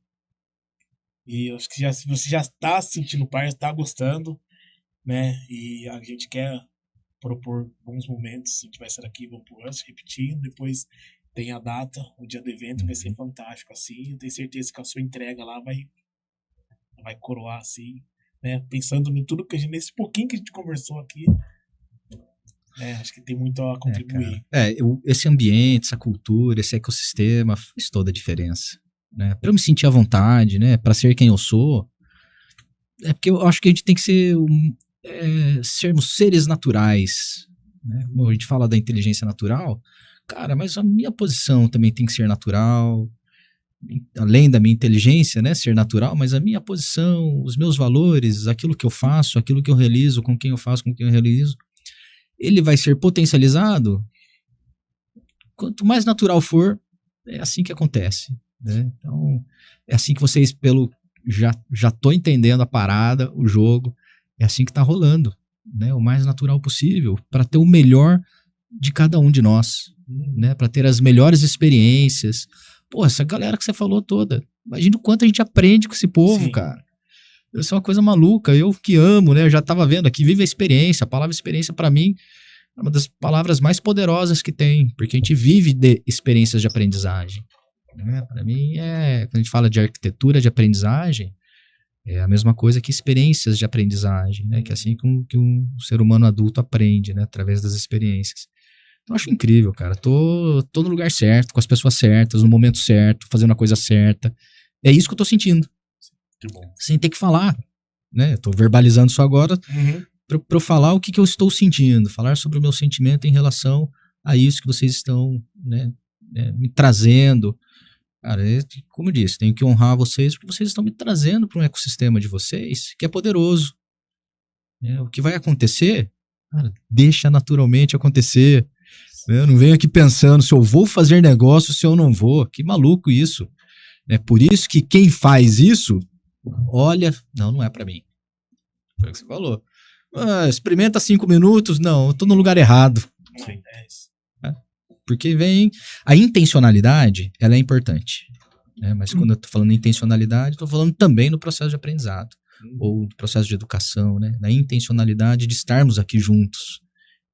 E eu acho que se você já está sentindo parte, está gostando, né? E a gente quer propor bons momentos. Se a gente vai estar aqui, vamos pro Rush, repetindo. Depois tem a data, o dia do evento, vai ser fantástico, assim. Eu tenho certeza que a sua entrega lá vai coroar, assim, né? Pensando em tudo que a gente, nesse pouquinho que a gente conversou aqui, né? Acho que tem muito a contribuir. Esse ambiente, essa cultura, esse ecossistema faz toda a diferença. Né? Para eu me sentir à vontade, né? Para ser quem eu sou, é porque eu acho que a gente tem que ser sermos seres naturais, né? Como a gente fala da inteligência natural, cara, mas a minha posição também tem que ser natural, além da minha inteligência, né? Ser natural, mas a minha posição, os meus valores, aquilo que eu faço, aquilo que eu realizo, com quem eu faço, com quem eu realizo, ele vai ser potencializado. Quanto mais natural for, é assim que acontece. Né? Então, é assim que vocês, já tô entendendo a parada, o jogo, é assim que tá rolando, né? O mais natural possível, para ter o melhor de cada um de nós, né? Para ter as melhores experiências. Pô, essa galera que você falou toda, imagina o quanto a gente aprende com esse povo, Sim. cara. Isso é uma coisa maluca, eu que amo, né? Eu já tava vendo aqui, vive a experiência. A palavra experiência, para mim, é uma das palavras mais poderosas que tem, porque a gente vive de experiências de aprendizagem. Né? Para mim, quando a gente fala de arquitetura de aprendizagem, é a mesma coisa que experiências de aprendizagem, né? Que é assim que um ser humano adulto aprende, né? Através das experiências. Então, eu acho incrível, cara. Tô no lugar certo, com as pessoas certas, no momento certo, fazendo a coisa certa. É isso que eu tô sentindo. Que bom. Sem ter que falar, né? Eu tô verbalizando isso agora para eu falar o que eu estou sentindo, falar sobre o meu sentimento em relação a isso que vocês estão, né, me trazendo. Cara, como eu disse, tenho que honrar vocês porque vocês estão me trazendo para um ecossistema de vocês que é poderoso. O que vai acontecer, cara, deixa naturalmente acontecer. Eu não venho aqui pensando se eu vou fazer negócio, se eu não vou. Que maluco isso. Por isso que quem faz isso, olha, não é para mim. Foi o que você falou. Experimenta 5 minutos, não, eu tô no lugar errado. Sim. Porque a intencionalidade, ela é importante, né? Mas quando eu tô falando em intencionalidade, tô falando também no processo de aprendizado, ou no processo de educação, né? Na intencionalidade de estarmos aqui juntos.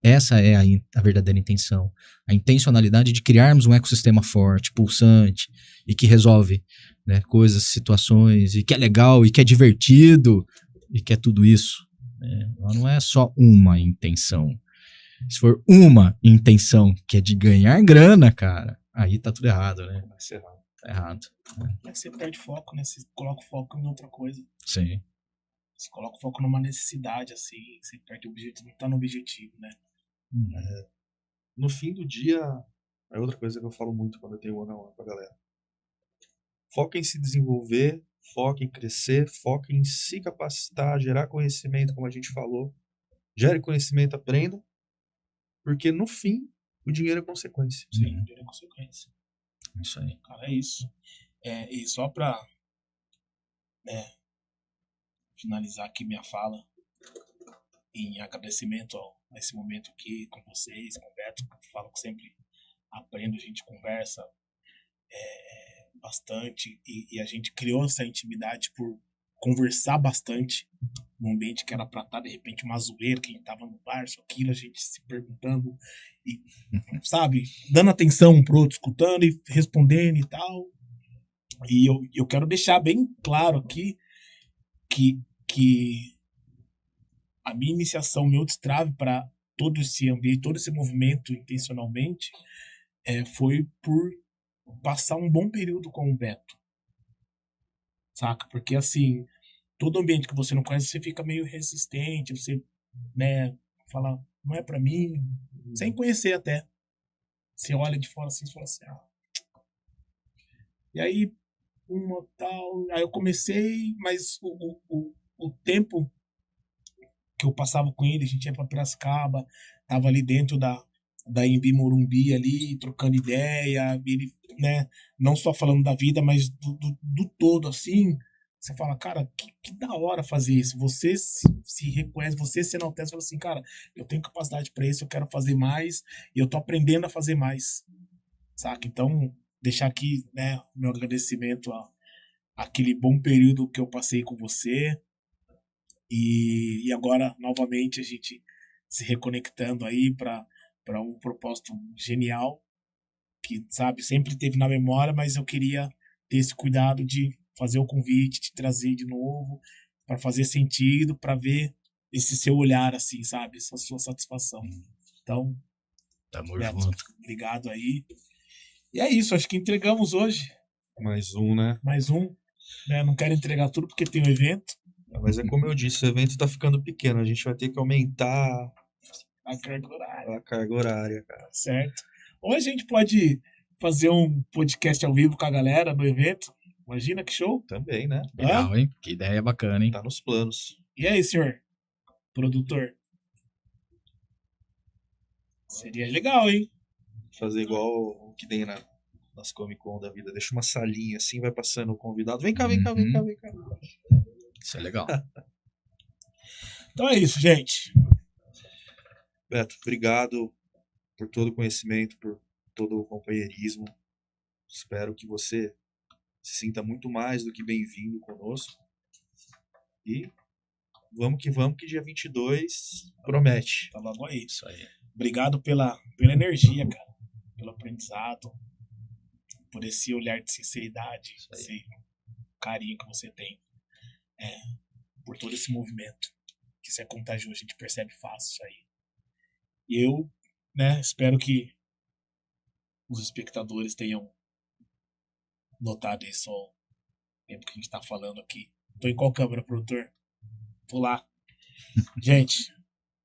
Essa é a verdadeira intenção. A intencionalidade de criarmos um ecossistema forte, pulsante, e que resolve, né, coisas, situações, e que é legal, e que é divertido, e que é tudo isso. Né? Não é só uma intenção. Se for uma intenção que é de ganhar grana, cara, aí tá tudo errado, né? Vai ser errado. Tá errado. Você perde foco, né? Você coloca o foco em outra coisa. Sim. Você coloca o foco numa necessidade, assim, você perde o objetivo, não tá no objetivo, né? No fim do dia, é outra coisa que eu falo muito quando eu tenho one-on-one com a galera. Foca em se desenvolver, foca em crescer, foca em se capacitar, gerar conhecimento, como a gente falou. Gere conhecimento, aprenda. Porque no fim, o dinheiro é consequência. Sim, o dinheiro é consequência. Isso aí. Cara, é isso. E só pra, né, finalizar aqui minha fala, em agradecimento a esse momento aqui com vocês, com o Beto, que eu falo sempre aprendo, a gente conversa bastante e a gente criou essa intimidade por conversar bastante num ambiente que era pra estar, de repente, uma zoeira, que a gente tava no bar, só aquilo, a gente se perguntando e, sabe, dando atenção um pro outro, escutando e respondendo e tal. E eu quero deixar bem claro aqui que a minha iniciação, meu destrave para todo esse ambiente, todo esse movimento intencionalmente, foi por passar um bom período com o Beto, saca? Porque, assim, todo ambiente que você não conhece, você fica meio resistente, você, né, fala, não é pra mim, sem conhecer até. Você olha de fora assim e fala assim, E aí, uma tal, aí eu comecei, mas o tempo que eu passava com ele, a gente ia pra Piracicaba, tava ali dentro da Embi Morumbi ali, trocando ideia, ele, né, não só falando da vida, mas do todo, assim, você fala, cara, que da hora fazer isso, você se reconhece, você se enaltece, fala assim, cara, eu tenho capacidade para isso, eu quero fazer mais, e eu tô aprendendo a fazer mais, saca? Então, deixar aqui, né, o meu agradecimento àquele bom período que eu passei com você, e agora, novamente, a gente se reconectando aí para um propósito genial, que, sabe, sempre teve na memória, mas eu queria ter esse cuidado de fazer o convite, te trazer de novo, para fazer sentido, para ver esse seu olhar, assim, sabe, essa sua satisfação. Então, Tamo Beto, junto. obrigado aí. E é isso, acho que entregamos hoje Mais um, né? mais um. Né? Não quero entregar tudo porque tem um evento. Mas é como eu disse, o evento tá ficando pequeno. A gente vai ter que aumentar A carga horária. a carga horária, cara. Certo. Ou a gente pode fazer um podcast ao vivo com a galera no evento. Imagina que show. Também, né? Legal, hein? Que ideia bacana, hein? Tá nos planos. E aí, senhor? Produtor? Seria legal, hein? Fazer igual o que tem nas Comic Con da vida. Deixa uma salinha assim, vai passando o convidado. Vem cá, vem cá, vem cá, vem cá. Isso é legal. Então é isso, gente. Beto, obrigado por todo o conhecimento, por todo o companheirismo. Espero que você se sinta muito mais do que bem-vindo conosco. E vamos, que dia 22 promete. Tá logo aí. Isso aí. Obrigado pela energia, cara. Pelo aprendizado. Por esse olhar de sinceridade. Esse carinho que você tem. Por todo esse movimento. Que isso é contagioso, a gente percebe fácil isso aí. E eu, né, espero que os espectadores tenham notado isso ao tempo que a gente tá falando aqui. Tô em qual câmera, produtor? Tô lá. Gente,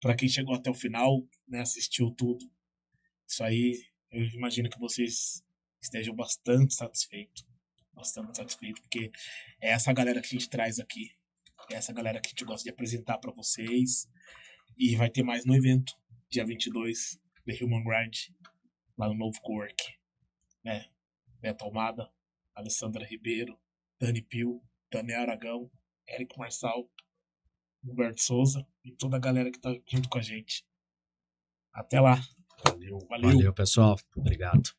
pra quem chegou até o final, né, assistiu tudo, isso aí, eu imagino que vocês estejam bastante satisfeitos. Bastante satisfeitos, porque é essa galera que a gente traz aqui. É essa galera que a gente gosta de apresentar pra vocês. E vai ter mais no evento, dia 22, The Human Grind, lá no Novo Cowork. Né? Beto Almada, Alessandra Ribeiro, Dani Pio, Daniel Aragão, Érico Marçal, Humberto Souza e toda a galera que tá junto com a gente. Até lá. Valeu. Valeu. Valeu, pessoal. Obrigado.